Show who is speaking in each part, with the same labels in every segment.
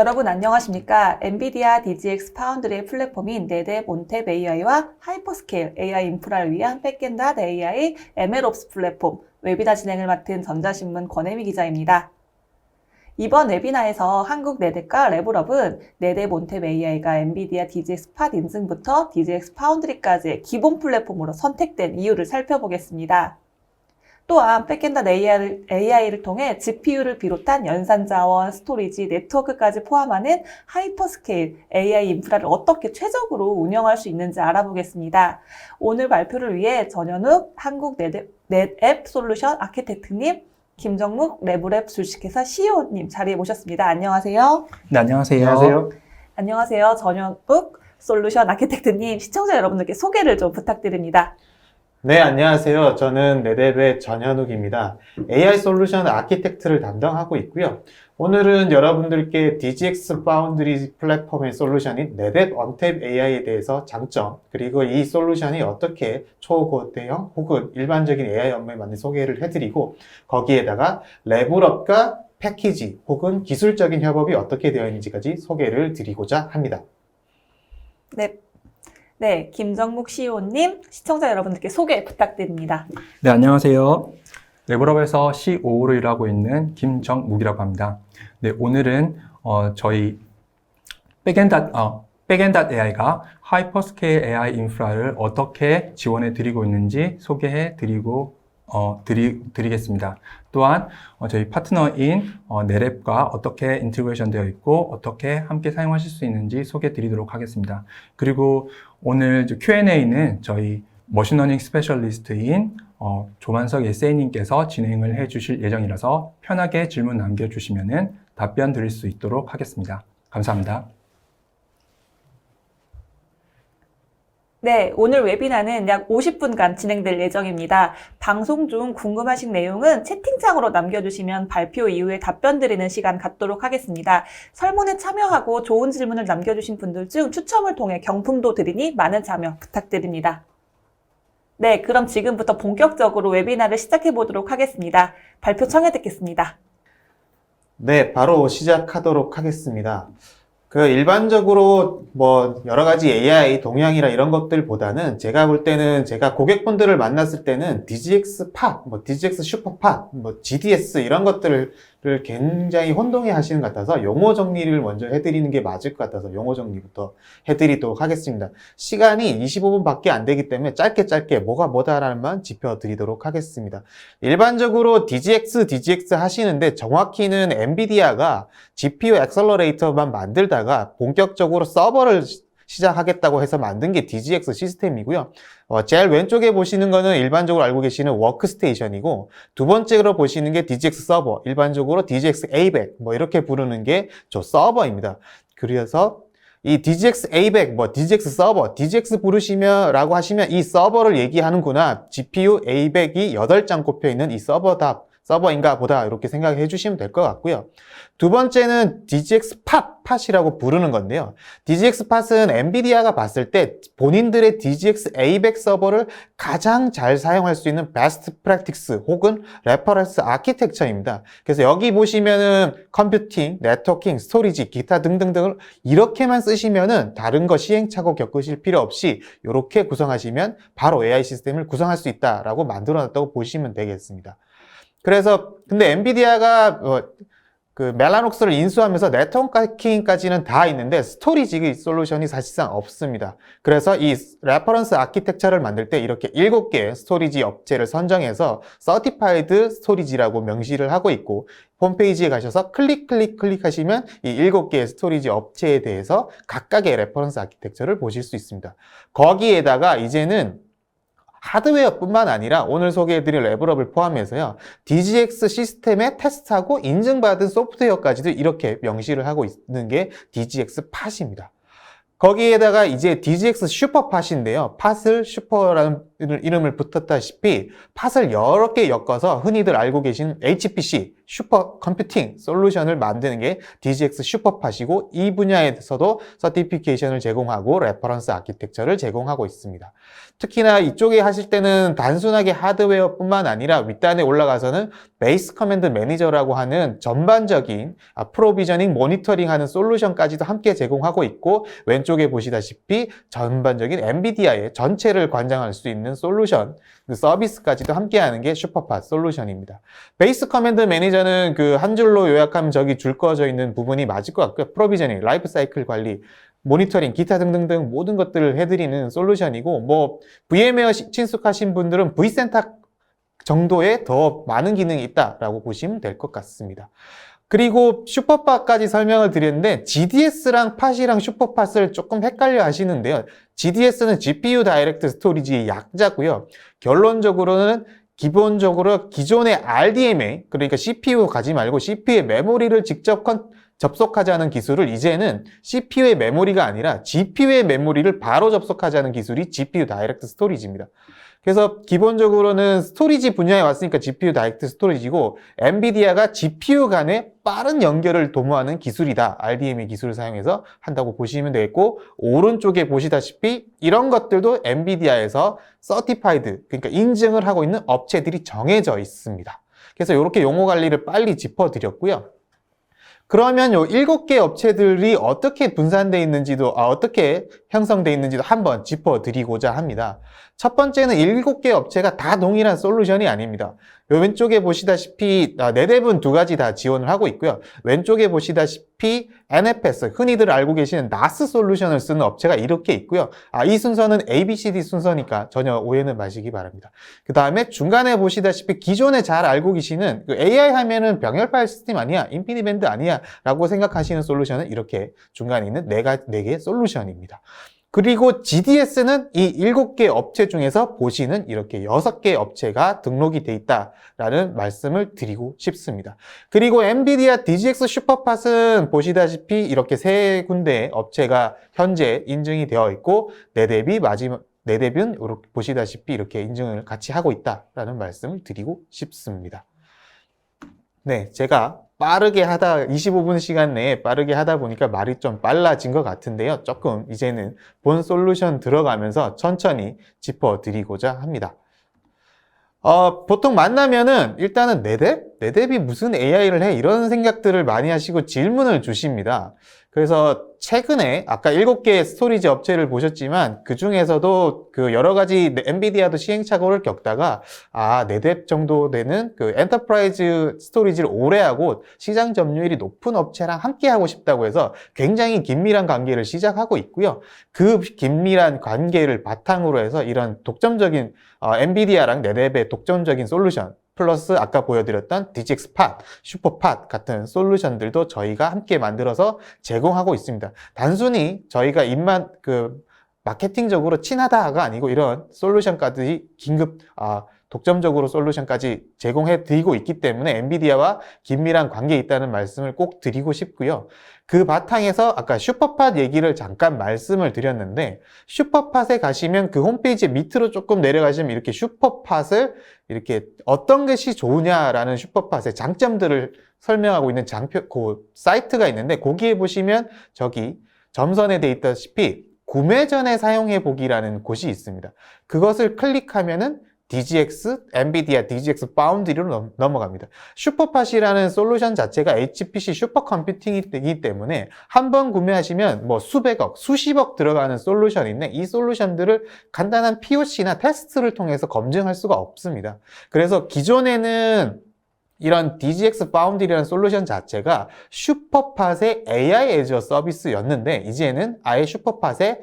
Speaker 1: 여러분 안녕하십니까? 엔비디아 DGX 파운드리의 플랫폼인 네뎁 온탭 AI와 하이퍼스케일 AI 인프라를 위한 백엔드 AI MLOps 플랫폼 웨비나 진행을 맡은 전자신문 권혜미 기자입니다. 이번 웨비나에서 한국 네뎁과 레벨업은 네뎁 온탭 AI가 엔비디아 DGX 팟 인증부터 DGX 파운드리까지의 기본 플랫폼으로 선택된 이유를 살펴보겠습니다. 또한 백엔드 AI를 통해 GPU를 비롯한 연산자원, 스토리지, 네트워크까지 포함하는 하이퍼스케일 AI 인프라를 어떻게 최적으로 운영할 수 있는지 알아보겠습니다. 오늘 발표를 위해 전현욱 한국 네뎁 솔루션 아키텍트님, 김정묵 레벨업 주식회사 CEO님 자리에 모셨습니다. 안녕하세요.
Speaker 2: 네, 안녕하세요.
Speaker 3: 안녕하세요.
Speaker 1: 안녕하세요. 전현욱 솔루션 아키텍트님, 시청자 여러분들께 소개를 좀 부탁드립니다.
Speaker 3: 네, 안녕하세요. 저는 네뎁의 전현욱입니다. AI 솔루션 아키텍트를 담당하고 있고요. 오늘은 여러분들께 DGX 파운드리 플랫폼의 솔루션인 네뎁 온탭 AI에 대해서 장점, 그리고 이 솔루션이 어떻게 초고대형 혹은 일반적인 AI 업무에 맞는 소개를 해드리고, 거기에다가 레벨업과 패키지 혹은 기술적인 협업이 어떻게 되어 있는지까지 소개를 드리고자 합니다.
Speaker 1: 네, 김정묵 CEO님, 시청자 여러분들께 소개 부탁드립니다.
Speaker 2: 네, 안녕하세요. 레벨업에서 COO로 일하고 있는 김정묵이라고 합니다. 네, 오늘은 저희 백엔드 AI가 하이퍼스케일 AI 인프라를 어떻게 지원해 드리고 있는지 소개해 드리겠습니다. 또한 저희 파트너인 네뎁과 어떻게 인티그레이션 되어 있고 어떻게 함께 사용하실 수 있는지 소개해 드리도록 하겠습니다. 그리고 오늘 Q&A는 저희 머신러닝 스페셜리스트인 조만석 SA님께서 진행을 해 주실 예정이라서 편하게 질문 남겨주시면 답변 드릴 수 있도록 하겠습니다. 감사합니다.
Speaker 1: 네, 오늘 웨비나는 약 50분간 진행될 예정입니다. 방송 중 궁금하신 내용은 채팅창으로 남겨주시면 발표 이후에 답변 드리는 시간 갖도록 하겠습니다. 설문에 참여하고 좋은 질문을 남겨주신 분들 중 추첨을 통해 경품도 드리니 많은 참여 부탁드립니다. 네, 그럼 지금부터 본격적으로 웨비나를 시작해 보도록 하겠습니다. 발표 청해 듣겠습니다.
Speaker 3: 네, 바로 시작하도록 하겠습니다. 일반적으로 여러 가지 AI 동향이라 이런 것들보다는 제가 볼 때는 제가 고객분들을 만났을 때는 DGX 팟, DGX 슈퍼 팟, GDS 이런 것들을 굉장히 혼동해 하시는 것 같아서 용어 정리를 먼저 해드리는 게 맞을 것 같아서 용어 정리부터 해드리도록 하겠습니다. 시간이 25분밖에 안 되기 때문에 짧게 뭐가 뭐다라는 만 짚어드리도록 하겠습니다. 일반적으로 DGX 하시는데 정확히는 엔비디아가 GPU 액셀러레이터만 만들다가 본격적으로 서버를 시작하겠다고 해서 만든 게 DGX 시스템이고요. 제일 왼쪽에 보시는 거는 일반적으로 알고 계시는 워크스테이션이고, 두 번째로 보시는 게 DGX 서버, 일반적으로 DGX ABAC, 이렇게 부르는 게 저 서버입니다. 그래서 이 DGX ABAC, DGX 서버, DGX 부르시면 라고 하시면 이 서버를 얘기하는구나. GPU ABAC이 8장 꼽혀 있는 이 서버인가 보다 이렇게 생각해 주시면 될 것 같고요. 두 번째는 DGX 팟이라고 부르는 건데요. DGX 팟은 엔비디아가 봤을 때 본인들의 DGX ABAC 서버를 가장 잘 사용할 수 있는 베스트 프랙티스 혹은 레퍼런스 아키텍처입니다. 그래서 여기 보시면은 컴퓨팅, 네트워킹, 스토리지, 기타 등등등을 이렇게만 쓰시면은 다른 거 시행착오 겪으실 필요 없이 이렇게 구성하시면 바로 AI 시스템을 구성할 수 있다라고 만들어놨다고 보시면 되겠습니다. 그래서 근데 엔비디아가 멜라녹스를 인수하면서 네트워킹까지는 다 있는데 스토리지 솔루션이 사실상 없습니다. 그래서 이 레퍼런스 아키텍처를 만들 때 이렇게 7개의 스토리지 업체를 선정해서 서티파이드 스토리지라고 명시를 하고 있고, 홈페이지에 가셔서 클릭하시면 이 7개의 스토리지 업체에 대해서 각각의 레퍼런스 아키텍처를 보실 수 있습니다. 거기에다가 이제는 하드웨어뿐만 아니라 오늘 소개해드릴 레벨업을 포함해서요, DGX 시스템에 테스트하고 인증받은 소프트웨어까지도 이렇게 명시를 하고 있는 게 DGX 팟입니다. 거기에다가 이제 DGX 슈퍼 팟인데요. 팟을 슈퍼라는 이름을 붙었다시피 팟을 여러 개 엮어서 흔히들 알고 계신 HPC, 슈퍼 컴퓨팅 솔루션을 만드는 게 DGX 슈퍼팟이고 이 분야에서도 서티피케이션을 제공하고 레퍼런스 아키텍처를 제공하고 있습니다. 특히나 이쪽에 하실 때는 단순하게 하드웨어뿐만 아니라 윗단에 올라가서는 베이스 커맨드 매니저라고 하는 전반적인 프로비저닝 모니터링하는 솔루션까지도 함께 제공하고 있고 왼쪽에 보시다시피 전반적인 엔비디아의 전체를 관장할 수 있는 솔루션, 그 서비스까지도 함께하는 게 슈퍼팟 솔루션입니다. 베이스 커맨드 매니저는 그 한 줄로 요약하면 저기 줄 꺼져 있는 부분이 맞을 것 같고요. 프로비저닝, 라이프 사이클 관리, 모니터링, 기타 등등등 모든 것들을 해드리는 솔루션이고 뭐 VM웨어 친숙하신 분들은 vCenter 정도의 더 많은 기능이 있다라고 보시면 될 것 같습니다. 그리고 슈퍼팟까지 설명을 드렸는데 GDS랑 팟이랑 슈퍼팟을 조금 헷갈려 하시는데요. GDS는 GPU 다이렉트 스토리지의 약자고요. 결론적으로는 기본적으로 기존의 RDMA, 그러니까 CPU 가지 말고 CPU의 메모리를 직접 접속하자는 기술을 이제는 CPU의 메모리가 아니라 GPU의 메모리를 바로 접속하자는 기술이 GPU 다이렉트 스토리지입니다. 그래서 기본적으로는 스토리지 분야에 왔으니까 GPU 다이렉트 스토리지고 엔비디아가 GPU 간의 빠른 연결을 도모하는 기술이다. RDMA 기술을 사용해서 한다고 보시면 되겠고 오른쪽에 보시다시피 이런 것들도 엔비디아에서 서티파이드, 그러니까 인증을 하고 있는 업체들이 정해져 있습니다. 그래서 이렇게 용어 관리를 빨리 짚어드렸고요. 그러면 요 7개 업체들이 어떻게 분산되어 있는지도, 어떻게 형성되어 있는지도 한번 짚어드리고자 합니다. 첫 번째는 7개 업체가 다 동일한 솔루션이 아닙니다. 요 왼쪽에 보시다시피 네뎁은 2가지 다 지원을 하고 있고요. 왼쪽에 보시다시피 NFS, 흔히들 알고 계시는 NAS 솔루션을 쓰는 업체가 이렇게 있고요. 이 순서는 ABCD 순서니까 전혀 오해는 마시기 바랍니다. 그 다음에 중간에 보시다시피 기존에 잘 알고 계시는 그 AI 하면은 병렬 파일 시스템 아니야? 인피니밴드 아니야? 라고 생각하시는 솔루션은 이렇게 중간에 있는 4개 솔루션입니다. 그리고 GDS는 이 7개 업체 중에서 보시는 이렇게 6개 업체가 등록이 돼 있다라는 말씀을 드리고 싶습니다. 그리고 엔비디아 DGX 슈퍼팟은 보시다시피 이렇게 3군데 업체가 현재 인증이 되어 있고 네뎁은 이렇게 보시다시피 이렇게 인증을 같이 하고 있다라는 말씀을 드리고 싶습니다. 네, 제가 빠르게 하다 25분 시간 내에 빠르게 하다 보니까 말이 좀 빨라진 것 같은데요. 조금 이제는 본 솔루션 들어가면서 천천히 짚어드리고자 합니다. 보통 만나면은 일단은 네뎁이 무슨 AI를 해? 이런 생각들을 많이 하시고 질문을 주십니다. 그래서 최근에 아까 7개의 스토리지 업체를 보셨지만 그 중에서도 그 여러 가지 엔비디아도 시행착오를 겪다가 네뎁 정도 되는 그 엔터프라이즈 스토리지를 오래 하고 시장 점유율이 높은 업체랑 함께 하고 싶다고 해서 굉장히 긴밀한 관계를 시작하고 있고요. 그 긴밀한 관계를 바탕으로 해서 이런 독점적인 엔비디아랑 네뎁의 독점적인 솔루션 플러스 아까 보여드렸던 DGX 팟, 슈퍼팟 같은 솔루션들도 저희가 함께 만들어서 제공하고 있습니다. 단순히 저희가 입만 마케팅적으로 친하다가 아니고 이런 솔루션까지 독점적으로 솔루션까지 제공해 드리고 있기 때문에 엔비디아와 긴밀한 관계에 있다는 말씀을 꼭 드리고 싶고요. 그 바탕에서 아까 슈퍼팟 얘기를 잠깐 말씀을 드렸는데 슈퍼팟에 가시면 그 홈페이지 밑으로 조금 내려가시면 이렇게 슈퍼팟을 이렇게 어떤 것이 좋으냐라는 슈퍼팟의 장점들을 설명하고 있는 그 사이트가 있는데 거기에 보시면 저기 점선에 돼 있다시피 구매 전에 사용해 보기라는 곳이 있습니다. 그것을 클릭하면은 엔비디아 DGX 파운드리로 넘어갑니다. 슈퍼팟이라는 솔루션 자체가 HPC 슈퍼컴퓨팅이기 때문에 한번 구매하시면 뭐 수백억, 수십억 들어가는 솔루션인데 이 솔루션들을 간단한 POC나 테스트를 통해서 검증할 수가 없습니다. 그래서 기존에는 이런 DGX 파운드리라는 솔루션 자체가 슈퍼팟의 AI 애저 서비스였는데 이제는 아예 슈퍼팟의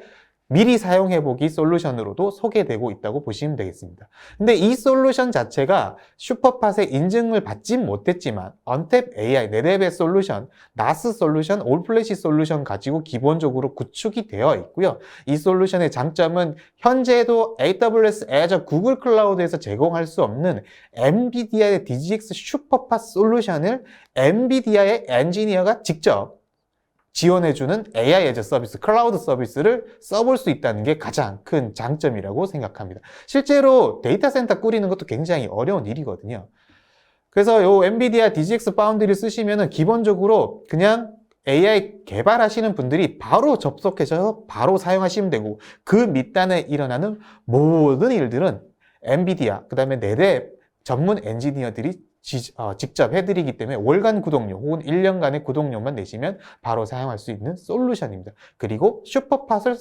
Speaker 3: 미리 사용해보기 솔루션으로도 소개되고 있다고 보시면 되겠습니다. 근데 이 솔루션 자체가 슈퍼팟의 인증을 받진 못했지만 언탭 AI, 네뎁의 솔루션, NAS 솔루션, 올플래시 솔루션 가지고 기본적으로 구축이 되어 있고요. 이 솔루션의 장점은 현재도 AWS, Azure, 구글 클라우드에서 제공할 수 없는 엔비디아의 DGX 슈퍼팟 솔루션을 엔비디아의 엔지니어가 직접 지원해주는 AI as a 서비스, 클라우드 서비스를 써볼 수 있다는 게 가장 큰 장점이라고 생각합니다. 실제로 데이터 센터 꾸리는 것도 굉장히 어려운 일이거든요. 그래서 요 엔비디아 DGX 파운드리를 쓰시면은 기본적으로 그냥 AI 개발하시는 분들이 바로 접속해서 바로 사용하시면 되고, 그 밑단에 일어나는 모든 일들은 엔비디아, 그 다음에 네대 전문 엔지니어들이 직접 해드리기 때문에 월간 구독료 혹은 1년간의 구독료만 내시면 바로 사용할 수 있는 솔루션입니다. 그리고 슈퍼팟을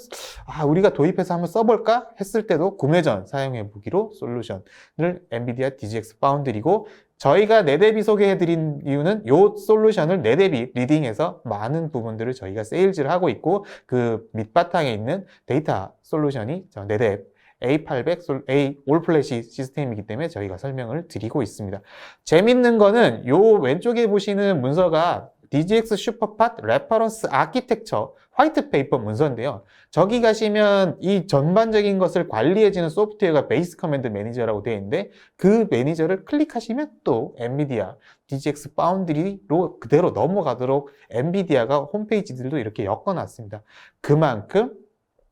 Speaker 3: 우리가 도입해서 한번 써볼까 했을 때도 구매 전 사용해보기로 솔루션을 엔비디아 DGX 파운드리고, 저희가 네대비 소개해드린 이유는 이 솔루션을 네대비 리딩해서 많은 부분들을 저희가 세일즈를 하고 있고, 그 밑바탕에 있는 데이터 솔루션이 네대 A800 A 올플래시 시스템이기 때문에 저희가 설명을 드리고 있습니다. 재밌는 거는 요 왼쪽에 보시는 문서가 DGX 슈퍼팟 레퍼런스 아키텍처 화이트 페이퍼 문서인데요. 저기 가시면 이 전반적인 것을 관리해주는 소프트웨어가 베이스 커맨드 매니저라고 되어 있는데, 그 매니저를 클릭하시면 또 엔비디아 DGX 파운드리로 그대로 넘어가도록 엔비디아가 홈페이지들도 이렇게 엮어놨습니다. 그만큼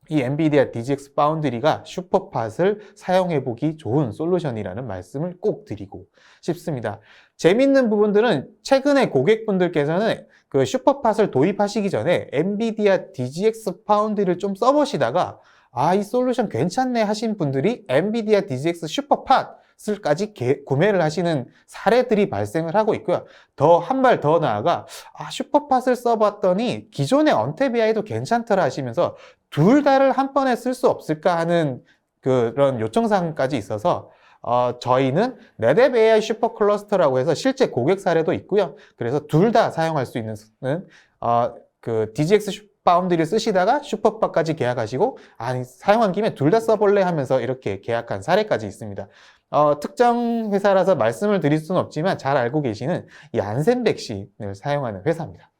Speaker 3: 이 엔비디아 DGX 파운드리가 슈퍼팟을 사용해보기 좋은 솔루션이라는 말씀을 꼭 드리고 싶습니다. 재밌는 부분들은 최근에 고객분들께서는 그 슈퍼팟을 도입하시기 전에 엔비디아 DGX 파운드리를 좀 써보시다가 이 솔루션 괜찮네 하신 분들이 엔비디아 DGX 슈퍼팟을까지 구매를 하시는 사례들이 발생을 하고 있고요. 한 발 더 나아가 슈퍼팟을 써봤더니 기존의 언탭 AI도 괜찮더라 하시면서 둘 다를 한 번에 쓸 수 없을까 하는 그런 요청사항까지 있어서 저희는 네뎁 AI 슈퍼 클러스터라고 해서 실제 고객 사례도 있고요. 그래서 둘 다 사용할 수 있는 그 DGX 파운드리를 쓰시다가 슈퍼팟까지 계약하시고 사용한 김에 둘 다 써볼래 하면서 이렇게 계약한 사례까지 있습니다. 특정 회사라서 말씀을 드릴 수는 없지만 잘 알고 계시는 이 안센백신을 사용하는 회사입니다.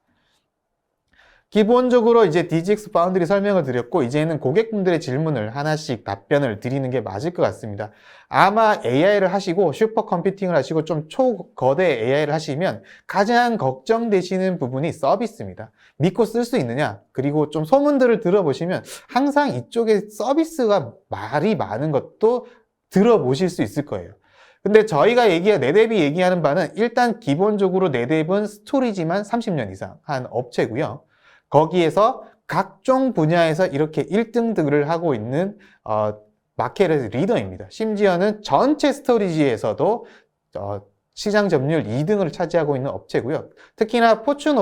Speaker 3: 기본적으로 이제 DGX 파운드리 설명을 드렸고, 이제는 고객분들의 질문을 하나씩 답변을 드리는 게 맞을 것 같습니다. 아마 AI를 하시고 슈퍼컴퓨팅을 하시고 좀 초거대 AI를 하시면 가장 걱정되시는 부분이 서비스입니다. 믿고 쓸 수 있느냐, 그리고 좀 소문들을 들어보시면 항상 이쪽에 서비스가 말이 많은 것도 들어보실 수 있을 거예요. 근데 저희가 네뎁이 얘기하는 바는 일단 기본적으로 네뎁은 스토리지만 30년 이상 한 업체고요. 거기에서 각종 분야에서 이렇게 1등들을 하고 있는 마켓의 리더입니다. 심지어는 전체 스토리지에서도 시장 점유율 2등을 차지하고 있는 업체고요. 특히나 포춘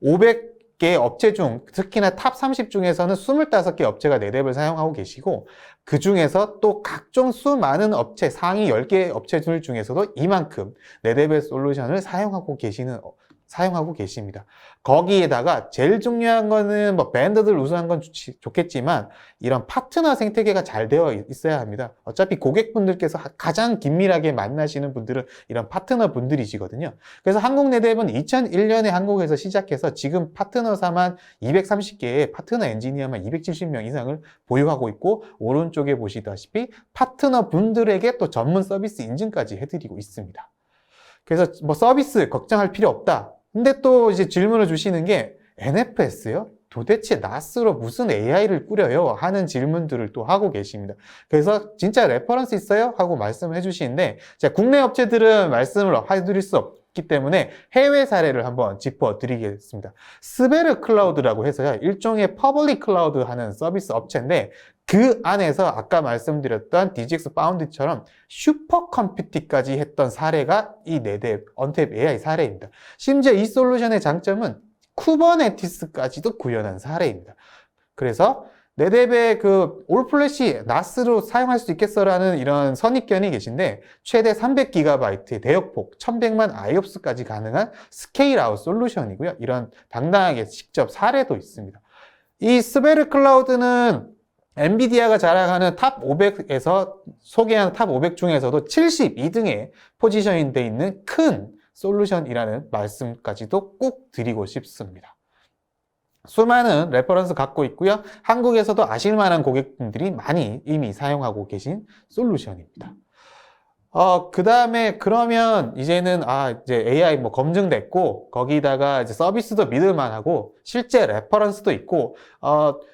Speaker 3: 500개 업체 중 특히나 탑 30 중에서는 25개 업체가 네뎁을 사용하고 계시고, 그 중에서 또 각종 수많은 업체, 상위 10개 업체들 중에서도 이만큼 네뎁의 솔루션을 사용하고 계십니다. 거기에다가 제일 중요한 거는 밴더들 우수한 건 좋겠지만 이런 파트너 생태계가 잘 되어 있어야 합니다. 어차피 고객분들께서 가장 긴밀하게 만나시는 분들은 이런 파트너 분들이시거든요. 그래서 한국 네뎁은 2001년에 한국에서 시작해서 지금 파트너사만 230개의 파트너 엔지니어만 270명 이상을 보유하고 있고, 오른쪽에 보시다시피 파트너 분들에게 또 전문 서비스 인증까지 해드리고 있습니다. 그래서 서비스 걱정할 필요 없다. 근데 또 이제 질문을 주시는 게 NFS요? 도대체 나스로 무슨 AI를 꾸려요? 하는 질문들을 또 하고 계십니다. 그래서 진짜 레퍼런스 있어요? 하고 말씀을 해주시는데, 제가 국내 업체들은 말씀을 해드릴 수 없기 때문에 해외 사례를 한번 짚어드리겠습니다. 스베르 클라우드라고 해서요, 일종의 퍼블릭 클라우드 하는 서비스 업체인데, 그 안에서 아까 말씀드렸던 DGX 파운드처럼 슈퍼컴퓨팅까지 했던 사례가 이 네뎁 언탭 AI 사례입니다. 심지어 이 솔루션의 장점은 쿠버네티스까지도 구현한 사례입니다. 그래서 네뎁의 그 올플래시 나스로 사용할 수 있겠어라는 이런 선입견이 계신데, 최대 300GB의 대역폭 1100만 IOPS까지 가능한 스케일아웃 솔루션이고요. 이런 당당하게 직접 사례도 있습니다. 이 스베르 클라우드는 엔비디아가 자랑하는 탑 500에서 소개한 탑 500 중에서도 72등에 포지션이 되어 있는 큰 솔루션이라는 말씀까지도 꼭 드리고 싶습니다. 수많은 레퍼런스 갖고 있고요. 한국에서도 아실만한 고객분들이 많이 이미 사용하고 계신 솔루션입니다. 그 다음에 그러면 이제는 이제 AI 뭐 검증됐고 거기다가 이제 서비스도 믿을만하고 실제 레퍼런스도 있고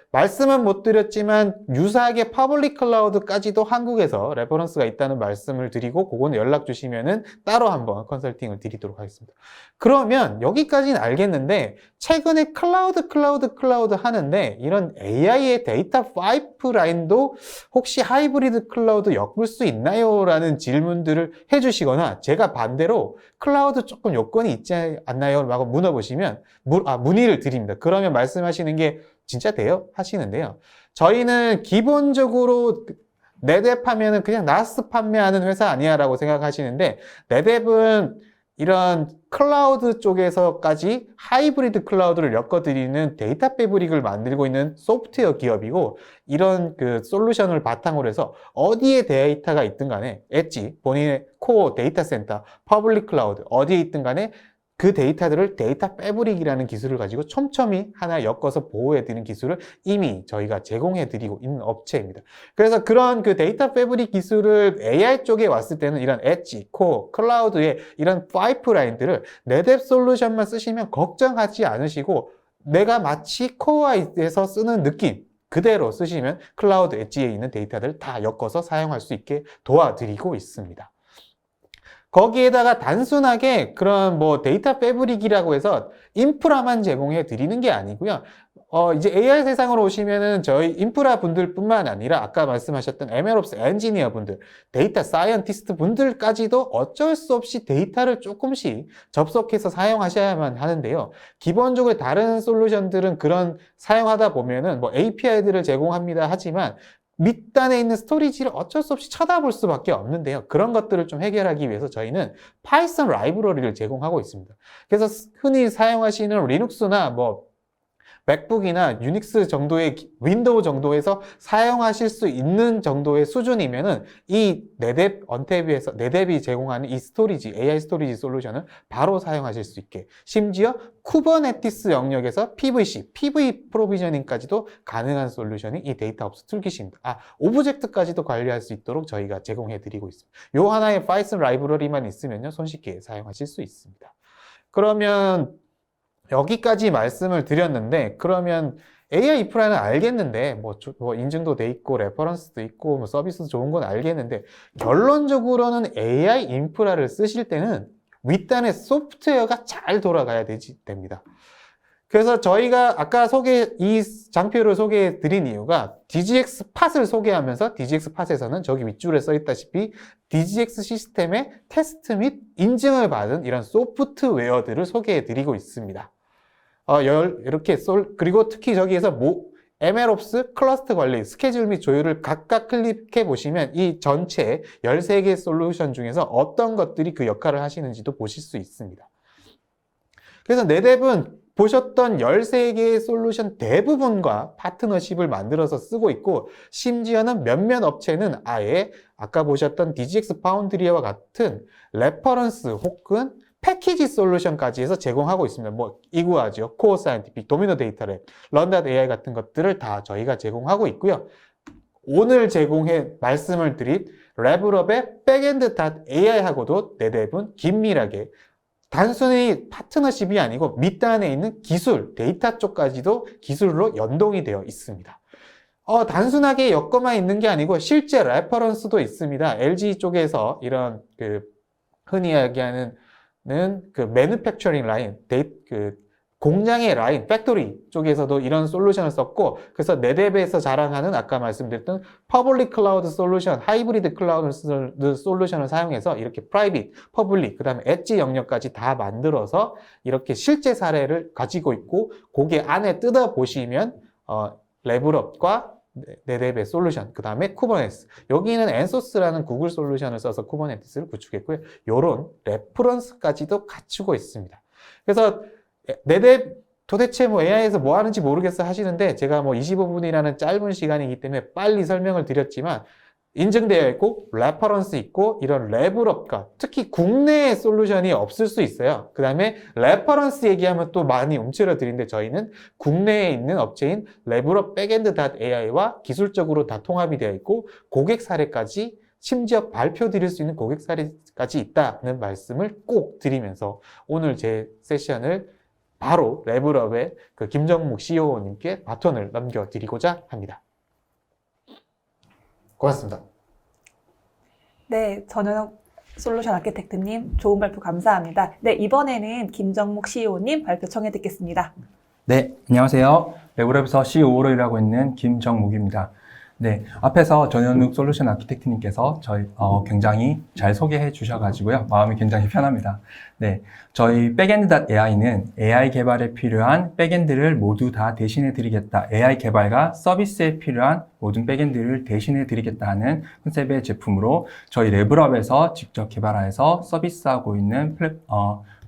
Speaker 3: 말씀은 못 드렸지만 유사하게 퍼블릭 클라우드까지도 한국에서 레퍼런스가 있다는 말씀을 드리고 그거는 연락 주시면은 따로 한번 컨설팅을 드리도록 하겠습니다. 그러면 여기까지는 알겠는데 최근에 클라우드 하는데 이런 AI의 데이터 파이프라인도 혹시 하이브리드 클라우드 엮을 수 있나요? 라는 질문들을 해주시거나 제가 반대로 클라우드 조금 요건이 있지 않나요? 라고 물어보시면 문의를 드립니다. 그러면 말씀하시는 게 진짜 돼요? 하시는데요. 저희는 기본적으로 네뎁 하면은 그냥 나스 판매하는 회사 아니야 라고 생각하시는데 네뎁은 이런 클라우드 쪽에서까지 하이브리드 클라우드를 엮어드리는 데이터 패브릭을 만들고 있는 소프트웨어 기업이고 이런 그 솔루션을 바탕으로 해서 어디에 데이터가 있든 간에 엣지, 본인의 코어 데이터 센터, 퍼블릭 클라우드 어디에 있든 간에 그 데이터들을 데이터 패브릭이라는 기술을 가지고 촘촘히 하나 엮어서 보호해드리는 기술을 이미 저희가 제공해드리고 있는 업체입니다. 그래서 그런 그 데이터 패브릭 기술을 AI 쪽에 왔을 때는 이런 엣지, 코어, 클라우드의 이런 파이프라인들을 네뎁 솔루션만 쓰시면 걱정하지 않으시고 내가 마치 코어에서 쓰는 느낌 그대로 쓰시면 클라우드 엣지에 있는 데이터들을 다 엮어서 사용할 수 있게 도와드리고 있습니다. 거기에다가 단순하게 그런 뭐 데이터 패브릭이라고 해서 인프라만 제공해 드리는 게 아니고요. 이제 AI 세상으로 오시면은 저희 인프라 분들뿐만 아니라 아까 말씀하셨던 MLOps 엔지니어 분들, 데이터 사이언티스트 분들까지도 어쩔 수 없이 데이터를 조금씩 접속해서 사용하셔야만 하는데요. 기본적으로 다른 솔루션들은 그런 사용하다 보면은 뭐 API들을 제공합니다 하지만 밑단에 있는 스토리지를 어쩔 수 없이 쳐다볼 수밖에 없는데요. 그런 것들을 좀 해결하기 위해서 저희는 파이썬 라이브러리를 제공하고 있습니다. 그래서 흔히 사용하시는 리눅스나 뭐 맥북이나 유닉스 정도의 윈도우 정도에서 사용하실 수 있는 정도의 수준이면은 이 네뎁 언탭에서 네뎁이 제공하는 이 스토리지 AI 스토리지 솔루션을 바로 사용하실 수 있게 심지어 쿠버네티스 영역에서 PVC, PV 프로비저닝까지도 가능한 솔루션이 이 데이터옵스 툴킷입니다. 오브젝트까지도 관리할 수 있도록 저희가 제공해 드리고 있습니다. 요 하나의 파이썬 라이브러리만 있으면요 손쉽게 사용하실 수 있습니다. 그러면 여기까지 말씀을 드렸는데 그러면 AI 인프라는 알겠는데 뭐 인증도 돼 있고 레퍼런스도 있고 뭐 서비스도 좋은 건 알겠는데 결론적으로는 AI 인프라를 쓰실 때는 윗단의 소프트웨어가 잘 돌아가야 됩니다. 그래서 저희가 아까 이 장표를 소개해 드린 이유가 DGX 팟을 소개하면서 DGX 팟에서는 저기 윗줄에 써 있다시피 DGX 시스템의 테스트 및 인증을 받은 이런 소프트웨어들을 소개해 드리고 있습니다. 그리고 특히 저기에서 MLOps 클러스터 관리, 스케줄 및 조율을 각각 클릭해 보시면 이 전체 13개 솔루션 중에서 어떤 것들이 그 역할을 하시는지도 보실 수 있습니다. 그래서 네뎁은 보셨던 13개의 솔루션 대부분과 파트너십을 만들어서 쓰고 있고 심지어는 몇몇 업체는 아예 아까 보셨던 DGX 파운드리와 같은 레퍼런스 혹은 패키지 솔루션까지 해서 제공하고 있습니다. 뭐 이구아지오, 코어 사이언티픽, 도미노 데이터랩, 런닷.ai 같은 것들을 다 저희가 제공하고 있고요. 오늘 말씀을 드린 레벨업의 백엔드.ai하고도 네뎁은 긴밀하게 단순히 파트너십이 아니고 밑단에 있는 기술, 데이터 쪽까지도 기술로 연동이 되어 있습니다. 단순하게 엮어만 있는 게 아니고 실제 레퍼런스도 있습니다. LG 쪽에서 이런 흔히 이야기하는 매니팩처링 라인, 공장의 라인, 팩토리 쪽에서도 이런 솔루션을 썼고, 그래서 네뎁에서 자랑하는 아까 말씀드렸던 퍼블릭 클라우드 솔루션, 하이브리드 클라우드 솔루션을 사용해서 이렇게 프라이빗, 퍼블릭, 그 다음에 엣지 영역까지 다 만들어서 이렇게 실제 사례를 가지고 있고, 거기에 안에 뜯어보시면, 레벨업과 네뎁의 솔루션, 그 다음에 쿠버네티스. 여기는 엔소스라는 구글 솔루션을 써서 쿠버네티스를 구축했고요. 요런 레퍼런스까지도 갖추고 있습니다. 그래서 네뎁 도대체 뭐 AI에서 뭐 하는지 모르겠어 하시는데 제가 뭐 25분이라는 짧은 시간이기 때문에 빨리 설명을 드렸지만 인증되어 있고 레퍼런스 있고 이런 레벨업과 특히 국내의 솔루션이 없을 수 있어요. 그 다음에 레퍼런스 얘기하면 또 많이 움츠러 드리는데 저희는 국내에 있는 업체인 레벨업 백엔드.ai와 기술적으로 다 통합이 되어 있고 고객 사례까지 심지어 발표 드릴 수 있는 고객사까지 있다는 말씀을 꼭 드리면서 오늘 제 세션을 바로 레벨업의 그 김정묵 CEO님께 바톤을 넘겨드리고자 합니다. 고맙습니다.
Speaker 1: 네, 전현욱 솔루션 아키텍트님 좋은 발표 감사합니다. 네, 이번에는 김정묵 CEO님 발표 청해 듣겠습니다.
Speaker 2: 네, 안녕하세요. 레벨업에서 CEO로 일하고 있는 김정묵입니다. 네, 앞에서 전현욱 솔루션 아키텍트님께서 저희 굉장히 잘 소개해 주셔가지고요. 마음이 굉장히 편합니다. 네, 저희 백엔드.AI는 AI 개발에 필요한 백엔드를 모두 다 대신해 드리겠다. AI 개발과 서비스에 필요한 모든 백엔드를 대신해 드리겠다 하는 컨셉의 제품으로 저희 레벨업에서 직접 개발해서 서비스하고 있는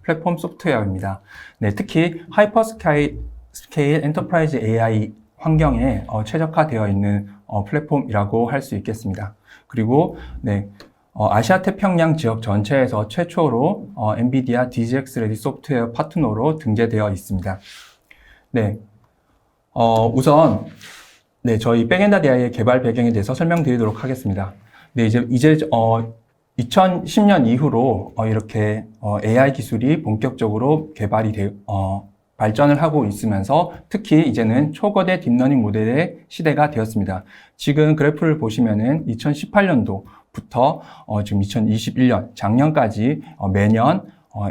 Speaker 2: 플랫폼 소프트웨어입니다. 네, 특히 하이퍼스케일 엔터프라이즈 AI 환경에 최적화되어 있는 플랫폼이라고 할 수 있겠습니다. 그리고 네, 아시아 태평양 지역 전체에서 최초로 엔비디아 DGX 레디 소프트웨어 파트너로 등재되어 있습니다. 네, 우선 네, 저희 백엔드.AI의 개발 배경에 대해서 설명드리도록 하겠습니다. 네, 이제 2010년 이후로 이렇게 AI 기술이 본격적으로 개발이 발전을 하고 있으면서 특히 이제는 초거대 딥러닝 모델의 시대가 되었습니다. 지금 그래프를 보시면은 2018년도부터 지금 2021년 작년까지 매년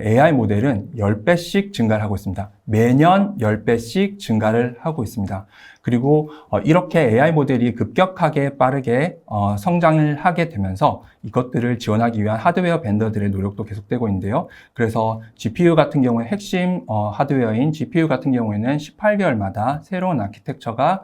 Speaker 2: AI 모델은 10배씩 증가를 하고 있습니다. 매년 10배씩 증가를 하고 있습니다. 그리고 이렇게 AI 모델이 급격하게 빠르게 성장을 하게 되면서 이것들을 지원하기 위한 하드웨어 벤더들의 노력도 계속되고 있는데요. 그래서 GPU 같은 경우에 핵심 하드웨어인 GPU 같은 경우에는 18개월마다 새로운 아키텍처가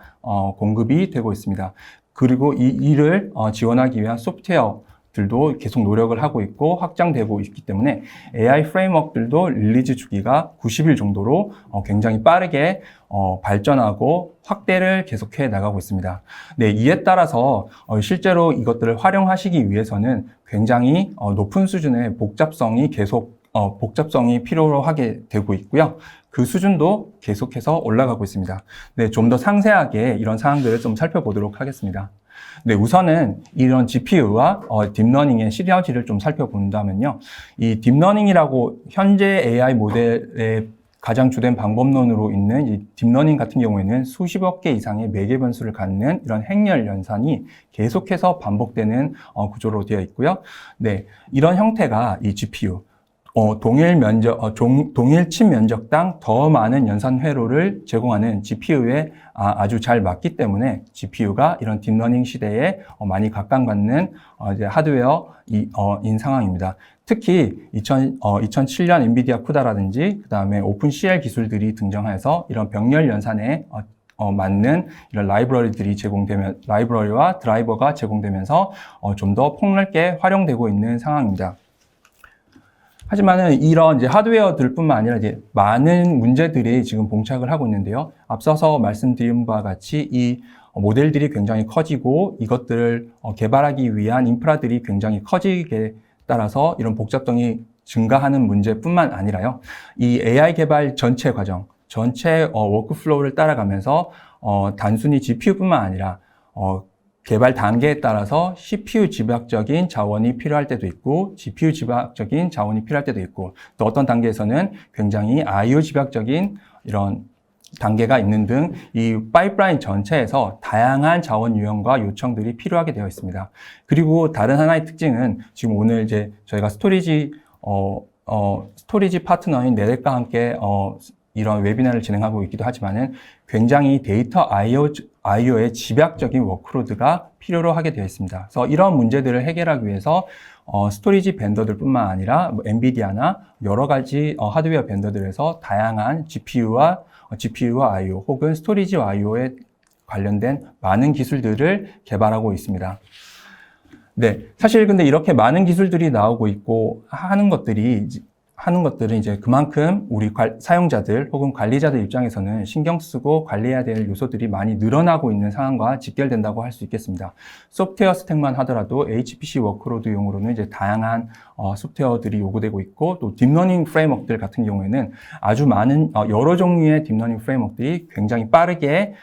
Speaker 2: 공급이 되고 있습니다. 그리고 이 일을 지원하기 위한 소프트웨어 들도 계속 노력을 하고 있고 확장되고 있기 때문에 AI 프레임워크들도 릴리즈 주기가 90일 정도로 굉장히 빠르게 발전하고 확대를 계속해 나가고 있습니다. 네, 이에 따라서 실제로 이것들을 활용하시기 위해서는 굉장히 높은 수준의 복잡성이 필요로 하게 되고 있고요. 그 수준도 계속해서 올라가고 있습니다. 네, 좀 더 상세하게 이런 사항들을 좀 살펴보도록 하겠습니다. 네, 우선은 이런 GPU와 딥러닝의 시너지를 좀 살펴본다면요. 이 딥러닝이라고 현재 AI 모델의 가장 주된 방법론으로 있는 이 딥러닝 같은 경우에는 수십억 개 이상의 매개 변수를 갖는 이런 행렬 연산이 계속해서 반복되는 구조로 되어 있고요. 네, 이런 형태가 이 GPU, 동일 칩 면적당 더 많은 연산 회로를 제공하는 GPU에 아주 잘 맞기 때문에 GPU가 이런 딥러닝 시대에 많이 각광받는 이제 하드웨어인 상황입니다. 특히 2007년 엔비디아 쿠다라든지 그 다음에 오픈CL 기술들이 등장해서 이런 병렬 연산에 맞는 이런 라이브러리와 드라이버가 제공되면서 좀 더 폭넓게 활용되고 있는 상황입니다. 하지만은 이런 이제 하드웨어들뿐만 아니라 이제 많은 문제들이 지금 봉착을 하고 있는데요. 앞서서 말씀드린 바와 같이 이 모델들이 굉장히 커지고 이것들을 개발하기 위한 인프라들이 굉장히 커지게 따라서 이런 복잡성이 증가하는 문제뿐만 아니라요. 이 AI 개발 전체 과정, 전체 워크플로우를 따라가면서 단순히 GPU뿐만 아니라 개발 단계에 따라서 CPU 집약적인 자원이 필요할 때도 있고 GPU 집약적인 자원이 필요할 때도 있고 또 어떤 단계에서는 굉장히 IO 집약적인 이런 단계가 있는 등 이 파이프라인 전체에서 다양한 자원 유형과 요청들이 필요하게 되어 있습니다. 그리고 다른 하나의 특징은 지금 오늘 이제 저희가 스토리지 파트너인 네댓과 함께 이런 웨비나를 진행하고 있기도 하지만은 굉장히 데이터 IO의 집약적인 워크로드가 필요로 하게 되어 있습니다. 그래서 이런 문제들을 해결하기 위해서 스토리지 벤더들뿐만 아니라 엔비디아나 여러 가지 하드웨어 벤더들에서 다양한 GPU와 IO 혹은 스토리지와 IO에 관련된 많은 기술들을 개발하고 있습니다. 네, 사실 근데 이렇게 많은 기술들이 나오고 있고 하는 것들은 이제 그만큼 우리 사용자들 혹은 관리자들 입장에서는 신경 쓰고 관리해야 될 요소들이 많이 늘어나고 있는 상황과 직결된다고 할 수 있겠습니다. 소프트웨어 스택만 하더라도 HPC 워크로드용으로는 이제 다양한 소프트웨어들이 요구되고 있고 또 딥러닝 프레임워크들 같은 경우에는 아주 많은 여러 종류의 딥러닝 프레임워크들이 굉장히 빠르게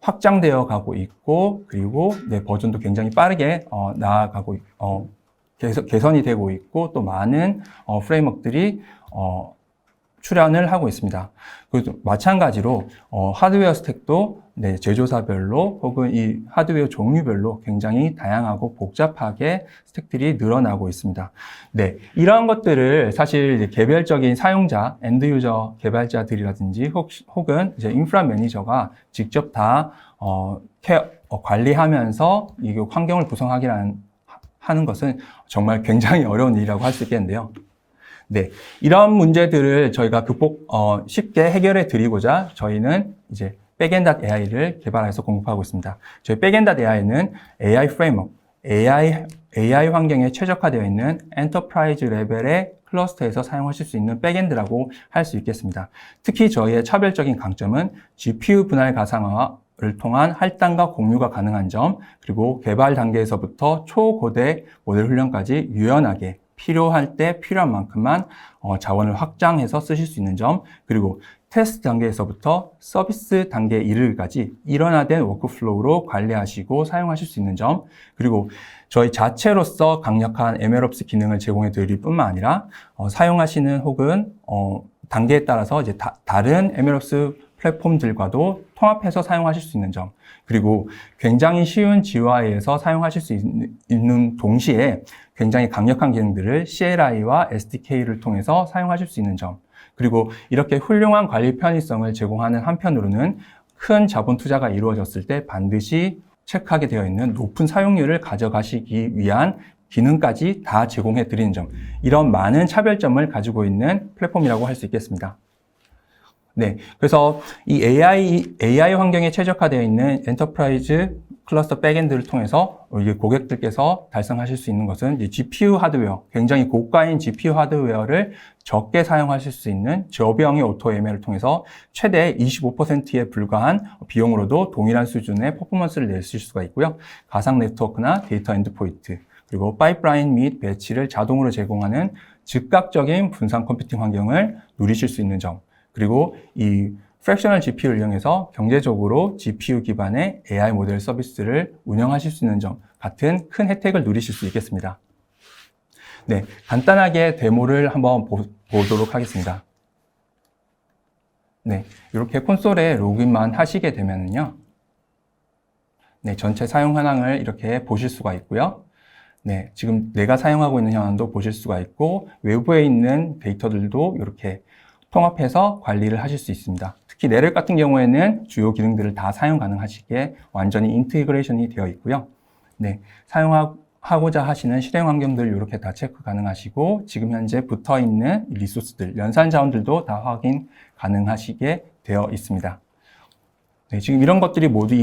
Speaker 2: 확장되어 가고 있고, 그리고 버전도 굉장히 빠르게 나아가고 개선이 되고 있고, 또 많은 프레임워크들이 출현을 하고 있습니다. 그리고 마찬가지로 하드웨어 스택도 제조사별로 혹은 이 하드웨어 종류별로 굉장히 다양하고 복잡하게 스택들이 늘어나고 있습니다. 네, 이러한 것들을 사실 이제 개별적인 사용자, 엔드 유저 개발자들이라든지 혹은 이제 인프라 매니저가 직접 다 관리하면서 이 환경을 구성하는 것은 정말 굉장히 어려운 일이라고 할 수 있겠는데요. 네, 이런 문제들을 저희가 쉽게 해결해 드리고자 저희는 이제 백엔드.ai를 개발해서 공급하고 있습니다. 저희 백엔드.ai는 AI 프레임워크, AI 환경에 최적화되어 있는 엔터프라이즈 레벨의 클러스터에서 사용하실 수 있는 백엔드라고 할 수 있겠습니다. 특히 저희의 차별적인 강점은 GPU 분할 가상화를 통한 할당과 공유가 가능한 점, 그리고 개발 단계에서부터 초고대 모델 훈련까지 유연하게 필요할 때 필요한 만큼만 자원을 확장해서 쓰실 수 있는 점, 그리고 테스트 단계에서부터 서비스 단계에 이르기까지 일원화된 워크플로우로 관리하시고 사용하실 수 있는 점, 그리고 저희 자체로서 강력한 MLOps 기능을 제공해 드릴 뿐만 아니라 사용하시는 혹은 단계에 따라서 이제 다른 MLOps 플랫폼들과도 통합해서 사용하실 수 있는 점, 그리고 굉장히 쉬운 GUI에서 사용하실 수 있는 동시에 굉장히 강력한 기능들을 CLI와 SDK를 통해서 사용하실 수 있는 점, 그리고 이렇게 훌륭한 관리 편의성을 제공하는 한편으로는 큰 자본 투자가 이루어졌을 때 반드시 체크하게 되어 있는 높은 사용률을 가져가시기 위한 기능까지 다 제공해 드리는 점, 이런 많은 차별점을 가지고 있는 플랫폼이라고 할 수 있겠습니다. 네, 그래서 이 AI 환경에 최적화되어 있는 엔터프라이즈 클러스터 백엔드를 통해서 고객들께서 달성하실 수 있는 것은 이제 GPU 하드웨어, 굉장히 고가인 GPU 하드웨어를 적게 사용하실 수 있는 저비용의 AutoML을 통해서 최대 25%에 불과한 비용으로도 동일한 수준의 퍼포먼스를 내실 수가 있고요. 가상 네트워크나 데이터 엔드포인트, 그리고 파이프라인 및 배치를 자동으로 제공하는 즉각적인 분산 컴퓨팅 환경을 누리실 수 있는 점, 그리고 이 프랙셔널 GPU를 이용해서 경제적으로 GPU 기반의 AI 모델 서비스를 운영하실 수 있는 점 같은 큰 혜택을 누리실 수 있겠습니다. 네, 간단하게 데모를 한번 보도록 하겠습니다. 네, 이렇게 콘솔에 로그인만 하시게 되면요. 네, 전체 사용 현황을 이렇게 보실 수가 있고요. 네, 지금 내가 사용하고 있는 현황도 보실 수가 있고, 외부에 있는 데이터들도 이렇게 통합해서 관리를 하실 수 있습니다. 특히 내랩 같은 경우에는 주요 기능들을 다 사용 가능하시게 완전히 인티그레이션이 되어 있고요. 네, 사용하고자 하시는 실행 환경들 이렇게 다 체크 가능하시고, 지금 현재 붙어 있는 리소스들, 연산 자원들도 다 확인 가능하시게 되어 있습니다. 네, 지금 이런 것들이 모두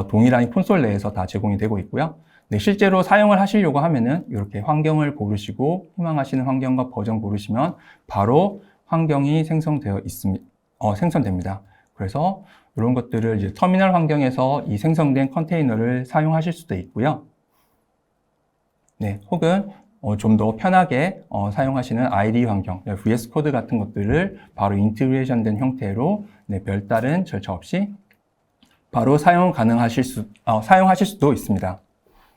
Speaker 2: 동일한 콘솔 내에서 다 제공이 되고 있고요. 네, 실제로 사용을 하시려고 하면은 이렇게 환경을 고르시고 희망하시는 환경과 버전 고르시면 바로 환경이 생성됩니다. 그래서 이런 것들을 이제 터미널 환경에서 이 생성된 컨테이너를 사용하실 수도 있고요. 네, 혹은 좀 더 편하게 사용하시는 IDE 환경, VS 코드 같은 것들을 바로 인티그레이션 된 형태로 별다른 절차 없이 바로 사용하실 수도 있습니다.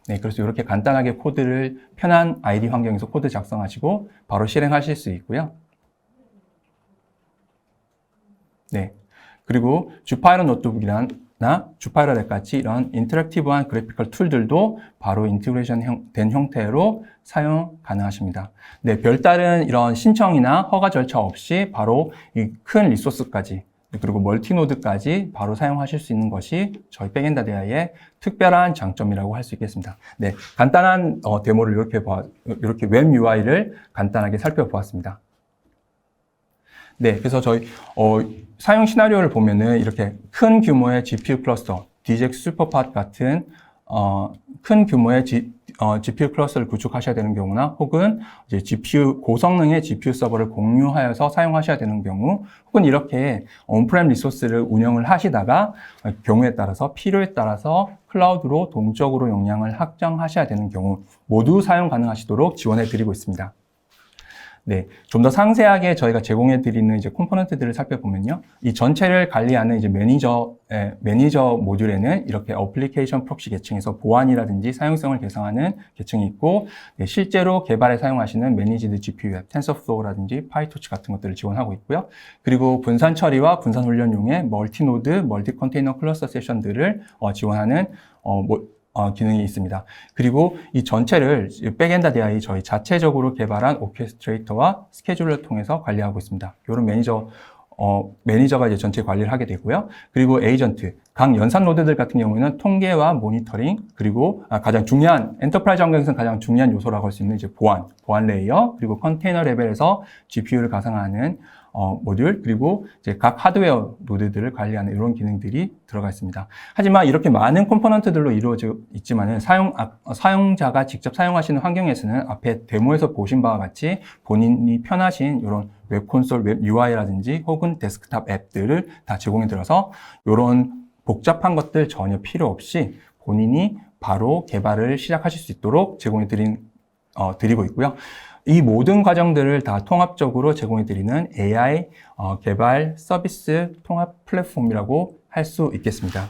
Speaker 2: 네, 그래서 이렇게 간단하게 코드를 편한 IDE 환경에서 코드 작성하시고 바로 실행하실 수 있고요. 네, 그리고 주파이러 노트북이나 주파이러 랩 같이 이런 인터랙티브한 그래피컬 툴들도 바로 인티그레이션 된 형태로 사용 가능하십니다. 네, 별다른 이런 신청이나 허가 절차 없이 바로 이 큰 리소스까지, 그리고 멀티노드까지 바로 사용하실 수 있는 것이 저희 백엔드.ai의 특별한 장점이라고 할 수 있겠습니다. 네, 간단한 데모를 이렇게 웹 UI를 간단하게 살펴보았습니다. 네, 그래서 저희 사용 시나리오를 보면은 이렇게 큰 규모의 GPU 클러스터, DGX 슈퍼팟 같은 큰 규모의 GPU 클러스터를 구축하셔야 되는 경우나, 혹은 이제 고성능의 GPU 서버를 공유하여서 사용하셔야 되는 경우, 혹은 이렇게 온프렘 리소스를 운영을 하시다가 경우에 따라서 필요에 따라서 클라우드로 동적으로 용량을 확장하셔야 되는 경우 모두 사용 가능하시도록 지원해 드리고 있습니다. 네, 좀 더 상세하게 저희가 제공해드리는 이제 컴포넌트들을 살펴보면요. 이 전체를 관리하는 이제 매니저 모듈에는 이렇게 어플리케이션 프록시 계층에서 보안이라든지 사용성을 개선하는 계층이 있고, 네, 실제로 개발에 사용하시는 매니지드 GPU 앱, 텐서플로우라든지 파이토치 같은 것들을 지원하고 있고요. 그리고 분산 처리와 분산 훈련용의 멀티노드, 멀티 컨테이너 클러스터 세션들을 지원하는 기능이 있습니다. 그리고 이 전체를 백엔드 DI 저희 자체적으로 개발한 오케스트레이터와 스케줄러를 통해서 관리하고 있습니다. 이런 매니저가 이제 전체 관리를 하게 되고요. 그리고 에이전트, 각 연산 노드들 같은 경우에는 통계와 모니터링, 그리고 가장 중요한, 엔터프라이즈 환경에서는 가장 중요한 요소라고 할 수 있는 이제 보안 레이어, 그리고 컨테이너 레벨에서 GPU를 가상화하는 모듈, 그리고 이제 각 하드웨어 노드들을 관리하는 이런 기능들이 들어가 있습니다. 하지만 이렇게 많은 컴포넌트들로 이루어져 있지만은 사용자가 직접 사용하시는 환경에서는 앞에 데모에서 보신 바와 같이 본인이 편하신 이런 웹 콘솔, 웹 UI라든지 혹은 데스크탑 앱들을 다 제공해 드려서 이런 복잡한 것들 전혀 필요 없이 본인이 바로 개발을 시작하실 수 있도록 제공해 드리고 있고요. 이 모든 과정들을 다 통합적으로 제공해드리는 AI 개발 서비스 통합 플랫폼이라고 할 수 있겠습니다.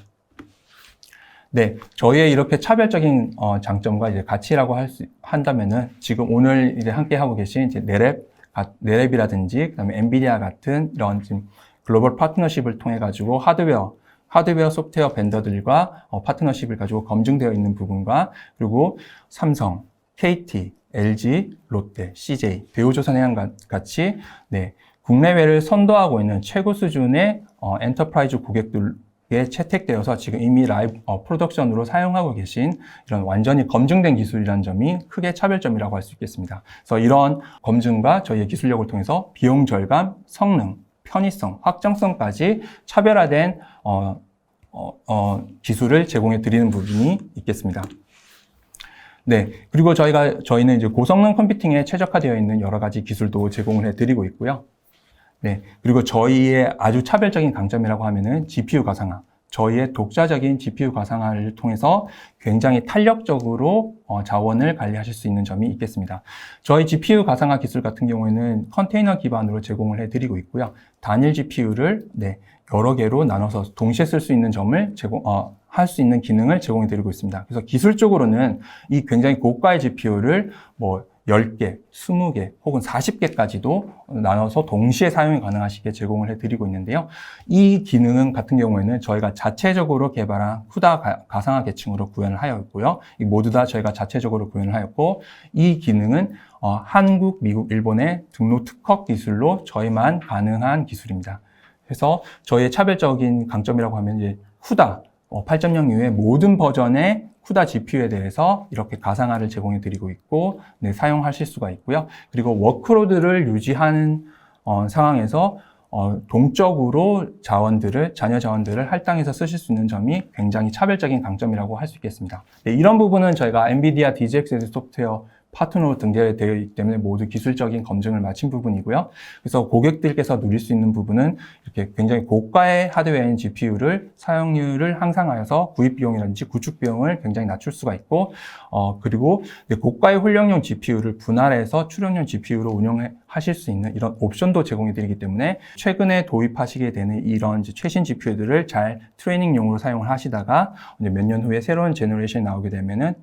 Speaker 2: 네, 저희의 이렇게 차별적인 장점과 이제 가치라고 한다면은 지금 오늘 이제 함께 하고 계신 이제 네랩이라든지 그다음에 엔비디아 같은 이런 지금 글로벌 파트너십을 통해 가지고 하드웨어 소프트웨어 벤더들과 파트너십을 가지고 검증되어 있는 부분과 그리고 삼성, KT, LG, 롯데, CJ, 대우조선해양 같이 네, 국내외를 선도하고 있는 최고 수준의 엔터프라이즈 고객들에 채택되어서 지금 이미 라이브 프로덕션으로 사용하고 계신 이런 완전히 검증된 기술이라는 점이 크게 차별점이라고 할 수 있겠습니다. 그래서 이런 검증과 저희의 기술력을 통해서 비용 절감, 성능, 편의성, 확정성까지 차별화된 기술을 제공해 드리는 부분이 있겠습니다. 네. 그리고 저희는 이제 고성능 컴퓨팅에 최적화되어 있는 여러 가지 기술도 제공을 해드리고 있고요. 네. 그리고 저희의 아주 차별적인 강점이라고 하면은 GPU 가상화. 저희의 독자적인 GPU 가상화를 통해서 굉장히 탄력적으로 자원을 관리하실 수 있는 점이 있겠습니다. 저희 GPU 가상화 기술 같은 경우에는 컨테이너 기반으로 제공을 해드리고 있고요. 단일 GPU를 여러 개로 나눠서 동시에 쓸 수 있는 점을 할 수 있는 기능을 제공해 드리고 있습니다. 그래서 기술적으로는 이 굉장히 고가의 GPU를 10개, 20개 혹은 40개까지도 나눠서 동시에 사용이 가능하시게 제공을 해드리고 있는데요. 이 기능은 같은 경우에는 저희가 자체적으로 개발한 쿠다 가상화 계층으로 구현을 하여 있고요. 이 모두 다 저희가 자체적으로 구현을 하였고 이 기능은 한국, 미국, 일본의 등록 특허 기술로 저희만 가능한 기술입니다. 그래서 저희의 차별적인 강점이라고 하면 이제 쿠다 8.0 이후의 모든 버전의 쿠다 GPU에 대해서 이렇게 가상화를 제공해 드리고 있고 사용하실 수가 있고요. 그리고 워크로드를 유지하는 상황에서 동적으로 자녀 자원들을 할당해서 쓰실 수 있는 점이 굉장히 차별적인 강점이라고 할 수 있겠습니다. 이런 부분은 저희가 엔비디아 DGX 소프트웨어 파트너로 등재되어 있기 때문에 모두 기술적인 검증을 마친 부분이고요. 그래서 고객들께서 누릴 수 있는 부분은 이렇게 굉장히 고가의 하드웨어인 GPU를 사용률을 향상하여서 구입 비용이라든지 구축 비용을 굉장히 낮출 수가 있고, 그리고 고가의 훈련용 GPU를 분할해서 출력용 GPU로 운영하실 수 있는 이런 옵션도 제공해 드리기 때문에 최근에 도입하시게 되는 이런 최신 GPU들을 잘 트레이닝용으로 사용을 하시다가 몇 년 후에 새로운 제너레이션이 나오게 되면은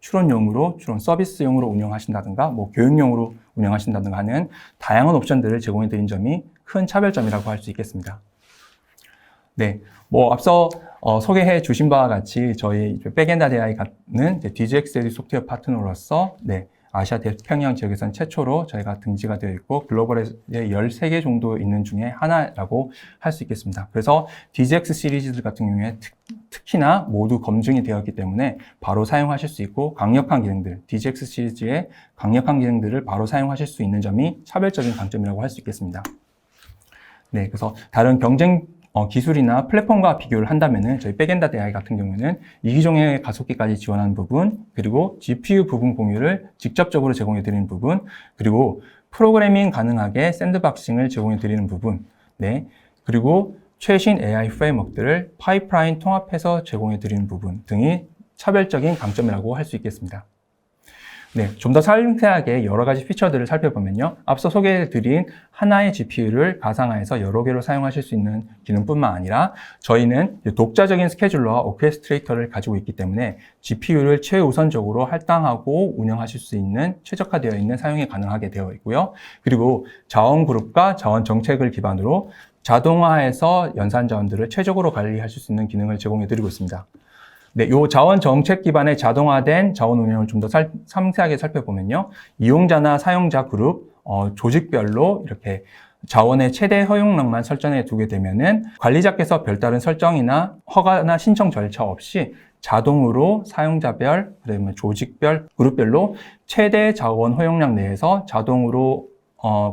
Speaker 2: 추론용으로, 추론 서비스용으로 운영하신다든가, 교육용으로 운영하신다든가 하는 다양한 옵션들을 제공해 드린 점이 큰 차별점이라고 할 수 있겠습니다. 네. 앞서 소개해 주신 바와 같이 저희 백엔드 AI는 DGX 소프트웨어 파트너로서 아시아 태평양 지역에서는 최초로 저희가 등지가 되어 있고 글로벌에 13개 정도 있는 중에 하나라고 할 수 있겠습니다. 그래서 DGX 시리즈들 같은 경우에 특히나 모두 검증이 되었기 때문에 바로 사용하실 수 있고 강력한 기능들, DGX 시리즈의 강력한 기능들을 바로 사용하실 수 있는 점이 차별적인 강점이라고 할 수 있겠습니다. 네, 그래서 다른 경쟁 기술이나 플랫폼과 비교를 한다면은 저희 백엔드 AI 같은 경우에는 이기종의 가속기까지 지원하는 부분, 그리고 GPU 부분 공유를 직접적으로 제공해 드리는 부분, 그리고 프로그래밍 가능하게 샌드박싱을 제공해 드리는 부분, 그리고 최신 AI 프레임워크들을 파이프라인 통합해서 제공해 드리는 부분 등이 차별적인 강점이라고 할 수 있겠습니다. 네, 좀 더 상세하게 여러 가지 피처들을 살펴보면요. 앞서 소개해드린 하나의 GPU를 가상화해서 여러 개로 사용하실 수 있는 기능뿐만 아니라 저희는 독자적인 스케줄러와 오케스트레이터를 가지고 있기 때문에 GPU를 최우선적으로 할당하고 운영하실 수 있는 최적화되어 있는 사용이 가능하게 되어 있고요. 그리고 자원 그룹과 자원 정책을 기반으로 자동화해서 연산 자원들을 최적으로 관리하실 수 있는 기능을 제공해드리고 있습니다. 네, 이 자원 정책 기반의 자동화된 자원 운영을 좀 더 상세하게 살펴보면요. 이용자나 사용자 그룹, 조직별로 이렇게 자원의 최대 허용량만 설정해 두게 되면은 관리자께서 별다른 설정이나 허가나 신청 절차 없이 자동으로 사용자별, 그다음에 조직별, 그룹별로 최대 자원 허용량 내에서 자동으로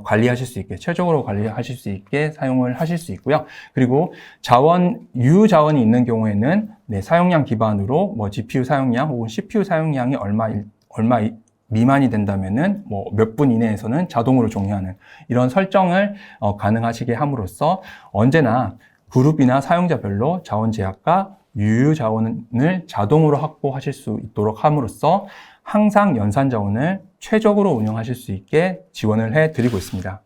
Speaker 2: 관리하실 수 있게, 최적으로 관리하실 수 있게 사용을 하실 수 있고요. 그리고 유자원이 있는 경우에는 네, 사용량 기반으로 뭐 GPU 사용량 혹은 CPU 사용량이 얼마 미만이 된다면은 뭐 몇 분 이내에서는 자동으로 종료하는 이런 설정을 가능하시게 함으로써 언제나 그룹이나 사용자별로 자원 제약과 유효 자원을 자동으로 확보하실 수 있도록 함으로써 항상 연산 자원을 최적으로 운영하실 수 있게 지원을 해드리고 있습니다.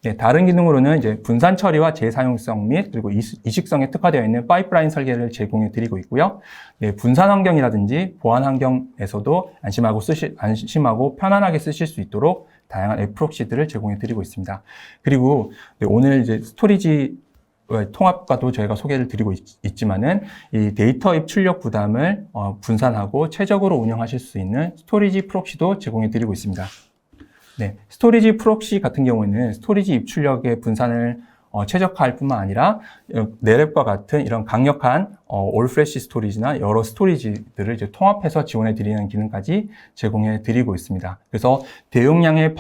Speaker 2: 네, 다른 기능으로는 이제 분산 처리와 재사용성 및 그리고 이식성에 특화되어 있는 파이프라인 설계를 제공해 드리고 있고요. 네, 분산 환경이라든지 보안 환경에서도 안심하고 편안하게 쓰실 수 있도록 다양한 앱 프록시들을 제공해 드리고 있습니다. 그리고 네, 오늘 이제 스토리지 통합과도 저희가 소개를 드리고 있지만은 이 데이터 입출력 부담을 분산하고 최적으로 운영하실 수 있는 스토리지 프록시도 제공해 드리고 있습니다. 네, 스토리지 프록시 같은 경우에는 스토리지 입출력의 분산을 최적화할 뿐만 아니라 네랩과 같은 이런 강력한 올 플래시 스토리지나 여러 스토리지들을 이제 통합해서 지원해 드리는 기능까지 제공해 드리고 있습니다. 그래서 대용량의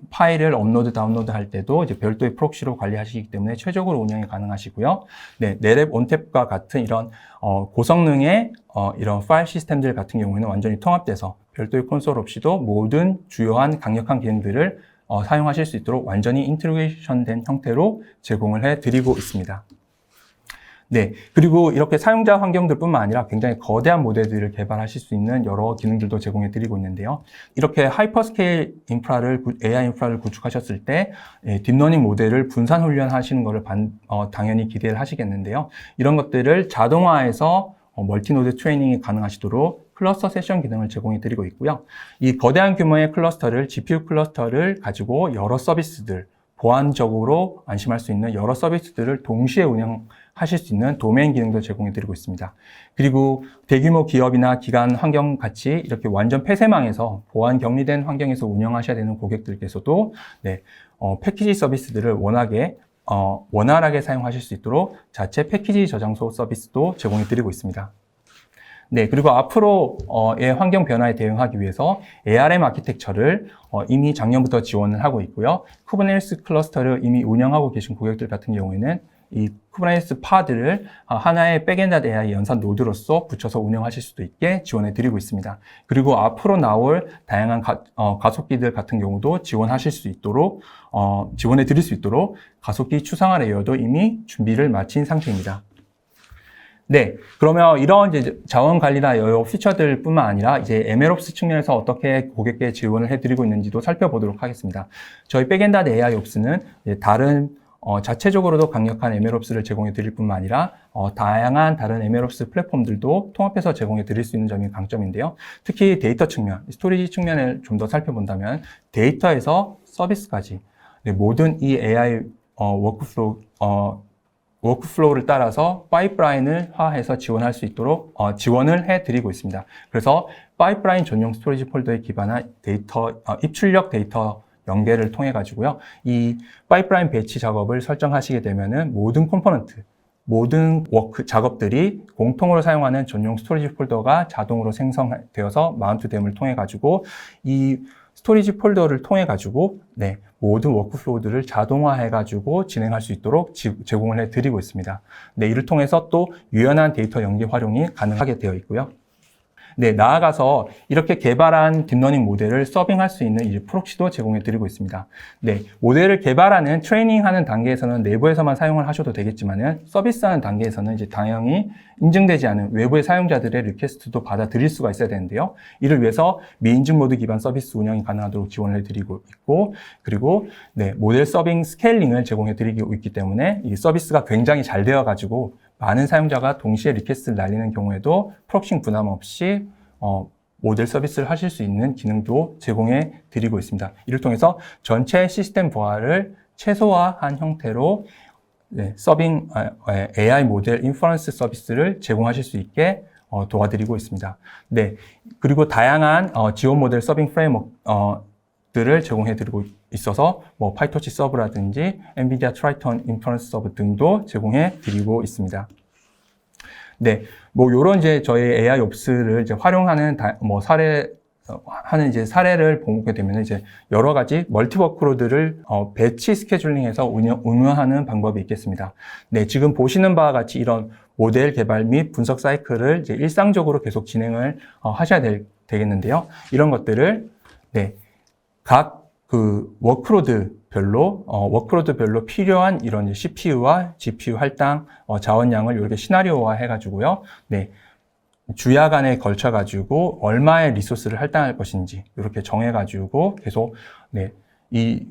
Speaker 2: 파일을 업로드 다운로드 할 때도 이제 별도의 프록시로 관리하시기 때문에 최적으로 운영이 가능하시고요. 네, 네랩 온탭과 같은 이런 고성능의 이런 파일 시스템들 같은 경우에는 완전히 통합돼서 별도의 콘솔 없이도 모든 주요한 강력한 기능들을 사용하실 수 있도록 완전히 인테그레이션 된 형태로 제공을 해드리고 있습니다. 네, 그리고 이렇게 사용자 환경들뿐만 아니라 굉장히 거대한 모델들을 개발하실 수 있는 여러 기능들도 제공해드리고 있는데요. 이렇게 하이퍼스케일 AI 인프라를 구축하셨을 때 딥러닝 모델을 분산 훈련하시는 것을 당연히 기대를 하시겠는데요. 이런 것들을 자동화해서 멀티노드 트레이닝이 가능하시도록 클러스터 세션 기능을 제공해 드리고 있고요. 이 거대한 규모의 클러스터를 GPU 클러스터를 가지고 여러 서비스들, 보안적으로 안심할 수 있는 여러 서비스들을 동시에 운영하실 수 있는 도메인 기능도 제공해 드리고 있습니다. 그리고 대규모 기업이나 기관 환경 같이 이렇게 완전 폐쇄망에서 보안 격리된 환경에서 운영하셔야 되는 고객들께서도 네, 패키지 서비스들을 원활하게 사용하실 수 있도록 자체 패키지 저장소 서비스도 제공해 드리고 있습니다. 네, 그리고 앞으로의 환경 변화에 대응하기 위해서 ARM 아키텍처를 이미 작년부터 지원을 하고 있고요. 쿠버네티스 클러스터를 이미 운영하고 계신 고객들 같은 경우에는 이 쿠버네티스 파드를 하나의 백엔드 AI 연산 노드로서 붙여서 운영하실 수도 있게 지원해 드리고 있습니다. 그리고 앞으로 나올 다양한 가속기들 같은 경우도 지원해 드릴 수 있도록 가속기 추상화 레이어도 이미 준비를 마친 상태입니다. 네, 그러면 이런 이제 자원 관리나 여러 피처들 뿐만 아니라 이제 MLOps 측면에서 어떻게 고객께 지원을 해드리고 있는지도 살펴보도록 하겠습니다. 저희 백엔드 AIOps는 다른 자체적으로도 강력한 MLOps를 제공해 드릴 뿐만 아니라 다양한 다른 MLOps 플랫폼들도 통합해서 제공해 드릴 수 있는 점이 강점인데요. 특히 데이터 측면, 스토리지 측면을 좀 더 살펴본다면 데이터에서 서비스까지 모든 이 AI 워크플로우를 따라서 파이프라인을 화해서 지원할 수 있도록 지원을 해드리고 있습니다. 그래서 파이프라인 전용 스토리지 폴더에 기반한 데이터 입출력 데이터 연계를 통해 가지고요. 이 파이프라인 배치 작업을 설정하시게 되면은 모든 컴포넌트, 모든 워크 작업들이 공통으로 사용하는 전용 스토리지 폴더가 자동으로 생성되어서 마운트됨을 통해 가지고 이 스토리지 폴더를 통해 가지고 모든 워크플로우들을 자동화해 가지고 진행할 수 있도록 제공을 해 드리고 있습니다. 이를 통해서 또 유연한 데이터 연계 활용이 가능하게 되어 있고요. 네, 나아가서 이렇게 개발한 딥러닝 모델을 서빙할 수 있는 이제 프록시도 제공해 드리고 있습니다. 네, 모델을 개발하는 트레이닝하는 단계에서는 내부에서만 사용을 하셔도 되겠지만은 서비스하는 단계에서는 이제 당연히 인증되지 않은 외부의 사용자들의 리퀘스트도 받아들일 수가 있어야 되는데요. 이를 위해서 미인증 모드 기반 서비스 운영이 가능하도록 지원을 해드리고 있고, 그리고 네, 모델 서빙 스케일링을 제공해 드리고 있기 때문에 이 서비스가 굉장히 잘 되어 가지고 많은 사용자가 동시에 리퀘스트를 날리는 경우에도 프록싱 부담 없이 모델 서비스를 하실 수 있는 기능도 제공해 드리고 있습니다. 이를 통해서 전체 시스템 부하를 최소화한 형태로 네, 서빙 AI 모델 인퍼런스 서비스를 제공하실 수 있게 도와드리고 있습니다. 네, 그리고 다양한 지원 모델 서빙 프레임워크들을 제공해드리고 있어서 뭐 파이토치 서브라든지 엔비디아 트라이턴 인퍼런스 서브 등도 제공해드리고 있습니다. 네, 뭐 요런 이제 저희 AI 옵스를 이제 활용하는 하는 이제 사례를 보게 되면 이제 여러 가지 멀티 워크로드를 배치 스케줄링해서 운영하는 방법이 있겠습니다. 네, 지금 보시는 바와 같이 이런 모델 개발 및 분석 사이클을 이제 일상적으로 계속 진행을 하셔야 되겠는데요. 이런 것들을 네, 각 그 워크로드별로 필요한 이런 CPU와 GPU 할당 자원량을 이렇게 시나리오화 해가지고요. 네. 주야 간에 걸쳐 가지고 얼마의 리소스를 할당할 것인지 이렇게 정해 가지고 계속 네, 이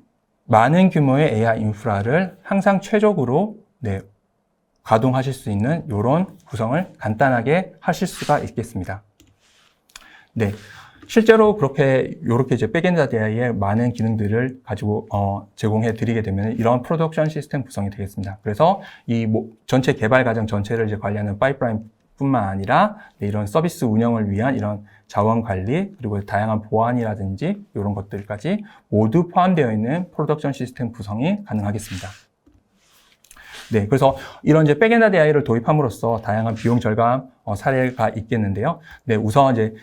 Speaker 2: 많은 규모의 AI 인프라를 항상 최적으로 네, 가동하실 수 있는 이런 구성을 간단하게 하실 수가 있겠습니다. 네. 실제로 요렇게 이제 백엔드 AI의 많은 기능들을 가지고, 제공해 드리게 되면 이런 프로덕션 시스템 구성이 되겠습니다. 그래서 이 전체 개발 과정 전체를 이제 관리하는 파이프라인 뿐만 아니라 이런 서비스 운영을 위한 이런 자원 관리, 그리고 다양한 보안이라든지 이런 것들까지 모두 포함되어 있는 프로덕션 시스템 구성이 가능하겠습니다. 네, 그래서 이런 이제 백엔드 AI를 도입함으로써 다양한 비용 절감 사례가 있겠는데요. 네, 우선 이제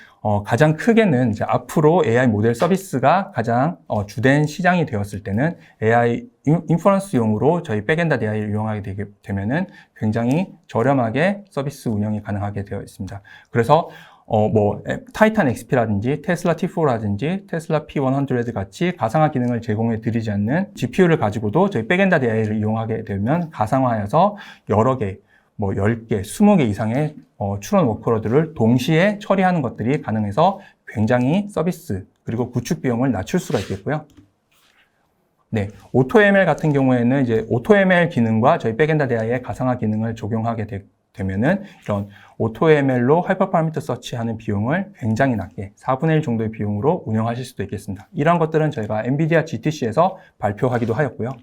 Speaker 2: 가장 크게는 이제 앞으로 AI 모델 서비스가 가장 주된 시장이 되었을 때는 AI 인퍼런스용으로 저희 백엔드 AI를 이용하게 되게 되면은 굉장히 저렴하게 서비스 운영이 가능하게 되어 있습니다. 그래서 타이탄 XP라든지 테슬라 T4라든지 테슬라 P100 같이 가상화 기능을 제공해 드리지 않는 GPU를 가지고도 저희 백엔드 AI를 이용하게 되면 가상화해서 여러 개, 10개, 20개 이상의 추론 워크로드를 동시에 처리하는 것들이 가능해서 굉장히 서비스, 그리고 구축 비용을 낮출 수가 있겠고요. 네, AutoML 같은 경우에는 이제 AutoML 기능과 저희 백엔드 AI의 가상화 기능을 적용하게 되면은 이런 AutoML로 하이퍼 파라미터 서치하는 비용을 굉장히 낮게 4분의 1 정도의 비용으로 운영하실 수도 있겠습니다. 이런 것들은 저희가 엔비디아 GTC에서 발표하기도 하였고요.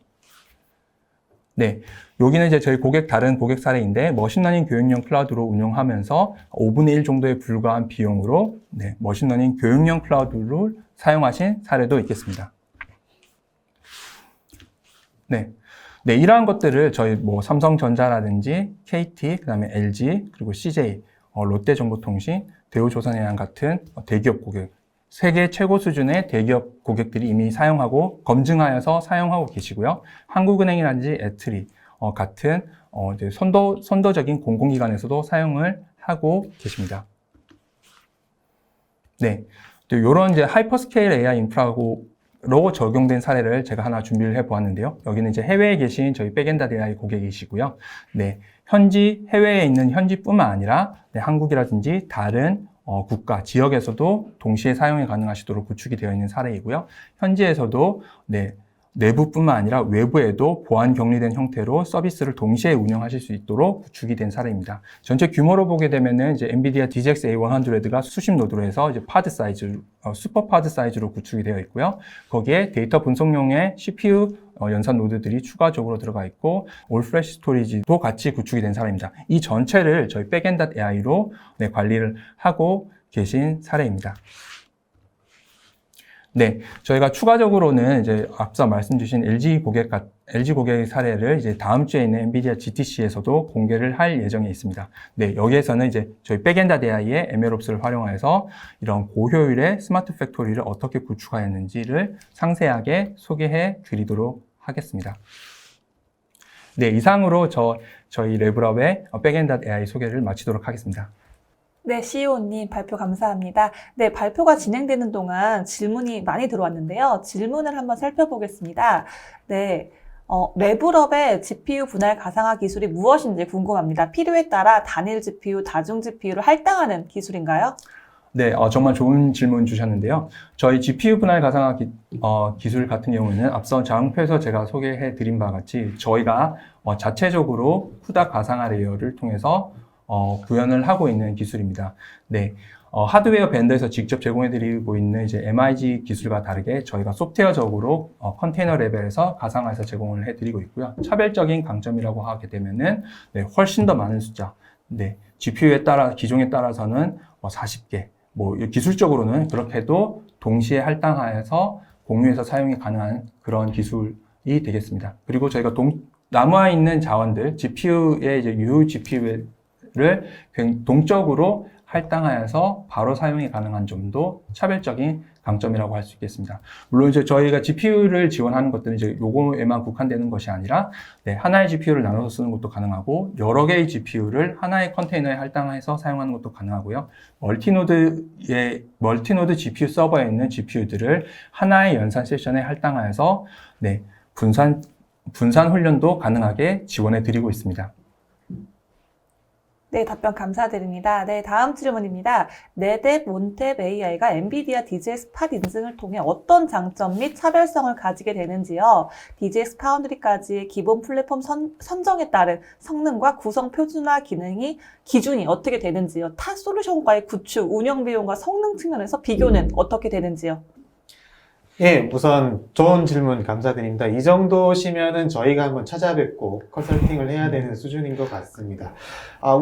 Speaker 2: 네, 여기는 이제 저희 다른 고객 사례인데 머신러닝 교육용 클라우드로 운영하면서 5분의 1 정도에 불과한 비용으로 네, 머신러닝 교육용 클라우드를 사용하신 사례도 있겠습니다. 네. 네, 이러한 것들을 저희 삼성전자라든지 KT, 그다음에 LG, 그리고 CJ, 롯데정보통신, 대우조선해양 같은 대기업 고객, 세계 최고 수준의 대기업 고객들이 이미 사용하고 검증하여서 사용하고 계시고요. 한국은행이라든지 애트리 같은 이제 선도적인 공공기관에서도 사용을 하고 계십니다. 네, 이런 이제 하이퍼스케일 AI 인프라로 적용된 사례를 제가 하나 준비를 해 보았는데요. 여기는 이제 해외에 계신 저희 백엔드 AI 고객이시고요. 네, 해외에 있는 현지뿐만 아니라 네, 한국이라든지 다른 국가, 지역에서도 동시에 사용이 가능하시도록 구축이 되어 있는 사례이고요. 현지에서도 네, 내부뿐만 아니라 외부에도 보안 격리된 형태로 서비스를 동시에 운영하실 수 있도록 구축이 된 사례입니다. 전체 규모로 보게 되면은 이제 엔비디아 DGX A100가 수십 노드로 해서 이제 파드 사이즈, 슈퍼 파드 사이즈로 구축이 되어 있고요. 거기에 데이터 분석용의 CPU 연산 노드들이 추가적으로 들어가 있고 올 플래시 스토리지도 같이 구축이 된 사례입니다. 이 전체를 저희 백엔드 AI로 네, 관리를 하고 계신 사례입니다. 네, 저희가 추가적으로는 이제 앞서 말씀 주신 LG 고객의 사례를 이제 다음 주에 있는 엔비디아 GTC에서도 공개를 할 예정에 있습니다. 네, 여기에서는 이제 저희 백엔드 AI의 MLOps를 활용해서 이런 고효율의 스마트 팩토리를 어떻게 구축하였는지를 상세하게 소개해 드리도록 하겠습니다. 네, 이상으로 저희 레브럽의 백엔드 AI 소개를 마치도록 하겠습니다.
Speaker 1: 네, CEO님 발표 감사합니다. 네, 발표가 진행되는 동안 질문이 많이 들어왔는데요. 질문을 한번 살펴보겠습니다. 네, 레벨업의 GPU 분할 가상화 기술이 무엇인지 궁금합니다. 필요에 따라 단일 GPU, 다중 GPU를 할당하는 기술인가요?
Speaker 2: 네, 정말 좋은 질문 주셨는데요. 저희 GPU 분할 가상화 기술 같은 경우는 앞서 자료표에서 제가 소개해 드린 바와 같이 저희가 자체적으로 CUDA 가상화 레이어를 통해서 구현을 하고 있는 기술입니다. 네, 하드웨어 벤더에서 직접 제공해 드리고 있는 이제 MIG 기술과 다르게 저희가 소프트웨어적으로 컨테이너 레벨에서 가상화해서 제공을 해 드리고 있고요. 차별적인 강점이라고 하게 되면은 네, 훨씬 더 많은 숫자. 네, GPU에 따라 기종에 따라서는 40개. 기술적으로는 그렇게도 동시에 할당하여서 공유해서 사용이 가능한 그런 기술이 되겠습니다. 그리고 저희가 남아있는 자원들, GPU의 이제 유효 GPU를 동적으로 할당하여서 바로 사용이 가능한 점도 차별적인 강점이라고 할 수 있겠습니다. 물론 이제 저희가 GPU를 지원하는 것들은 이제 요거에만 국한되는 것이 아니라 네, 하나의 GPU를 나눠서 쓰는 것도 가능하고 여러 개의 GPU를 하나의 컨테이너에 할당해서 사용하는 것도 가능하고요. 멀티노드 GPU 서버에 있는 GPU들을 하나의 연산 세션에 할당하여서 네, 분산 훈련도 가능하게 지원해 드리고 있습니다.
Speaker 1: 네, 답변 감사드립니다. 네, 다음 질문입니다. 네뎁, 몬탭 AI가 엔비디아 DGX 팟 인증을 통해 어떤 장점 및 차별성을 가지게 되는지요? DGX 파운드리까지의 기본 플랫폼 선정에 따른 성능과 구성 표준화 기준이 어떻게 되는지요? 타 솔루션과의 구축, 운영 비용과 성능 측면에서 비교는 어떻게 되는지요?
Speaker 3: 예, 우선 좋은 질문 감사드립니다. 이 정도시면은 저희가 한번 찾아뵙고 컨설팅을 해야 되는 수준인 것 같습니다.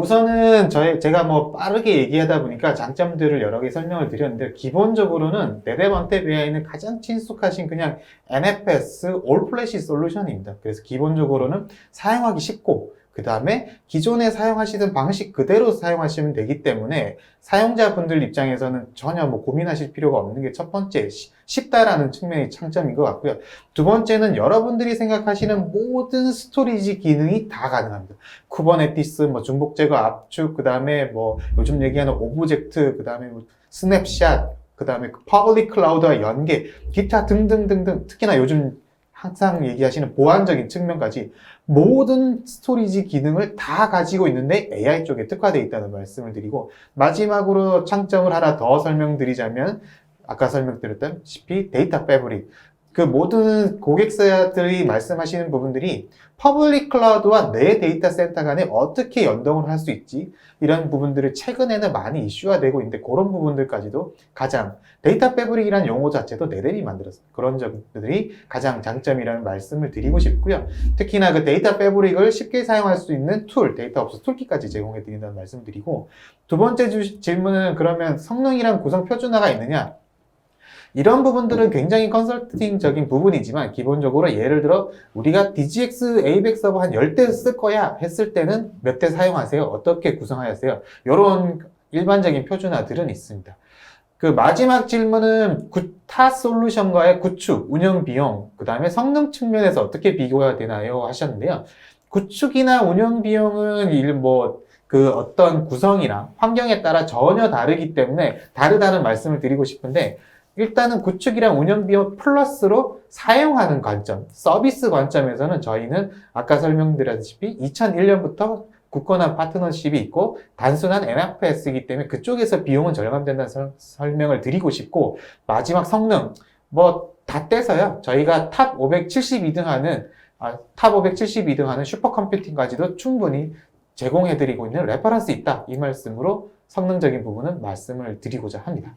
Speaker 3: 우선은 제가 뭐 빠르게 얘기하다 보니까 장점들을 여러 개 설명을 드렸는데, 기본적으로는 네뎁 원탭 AI는 가장 친숙하신 그냥 NFS 올 플래시 솔루션입니다. 그래서 기본적으로는 사용하기 쉽고, 그 다음에 기존에 사용하시던 방식 그대로 사용하시면 되기 때문에 사용자분들 입장에서는 전혀 뭐 고민하실 필요가 없는 게 첫 번째, 쉽다라는 측면이 장점인 것 같고요. 두 번째는 여러분들이 생각하시는 모든 스토리지 기능이 다 가능합니다. 쿠버네티스, 뭐 중복 제거 압축, 그 다음에 뭐 요즘 얘기하는 오브젝트, 그 다음에 뭐 스냅샷, 그 다음에 퍼블릭 클라우드와 연계, 기타 등등등등, 특히나 요즘 항상 얘기하시는 보안적인 측면까지 모든 스토리지 기능을 다 가지고 있는데 AI 쪽에 특화되어 있다는 말씀을 드리고, 마지막으로 장점을 하나 더 설명드리자면 아까 설명드렸다시피 데이터 패브릭, 그 모든 고객사들이 말씀하시는 부분들이 퍼블릭 클라우드와 내 데이터 센터 간에 어떻게 연동을 할 수 있지, 이런 부분들을 최근에는 많이 이슈화 되고 있는데, 그런 부분들까지도 가장 데이터 패브릭이라는 용어 자체도 네뎁이 만들었어요. 그런 점들이 가장 장점이라는 말씀을 드리고 싶고요. 특히나 그 데이터 패브릭을 쉽게 사용할 수 있는 툴, 데이터 옵스 툴킷까지 제공해 드린다는 말씀 드리고, 두 번째 질문은 그러면 성능이랑 구성 표준화가 있느냐? 이런 부분들은 굉장히 컨설팅적인 부분이지만, 기본적으로 예를 들어 우리가 DGX ABAC 서버 한 10대 쓸 거야 했을 때는 몇 대 사용하세요? 어떻게 구성하세요? 이런 일반적인 표준화들은 있습니다. 그 마지막 질문은 타 솔루션과의 구축, 운영 비용, 그 다음에 성능 측면에서 어떻게 비교가 되나요? 하셨는데요. 구축이나 운영 비용은 그 어떤 구성이나 환경에 따라 전혀 다르기 때문에 다르다는 말씀을 드리고 싶은데, 일단은 구축이랑 운영 비용 플러스로 사용하는 관점, 서비스 관점에서는 저희는 아까 설명드렸다시피 2001년부터 굳건한 파트너십이 있고 단순한 NFS이기 때문에 그쪽에서 비용은 절감된다는 설명을 드리고 싶고, 마지막 성능 다 떼서요. 저희가 탑 572등 하는 슈퍼컴퓨팅까지도 충분히 제공해드리고 있는 레퍼런스 있다, 이 말씀으로 성능적인 부분은 말씀을 드리고자 합니다.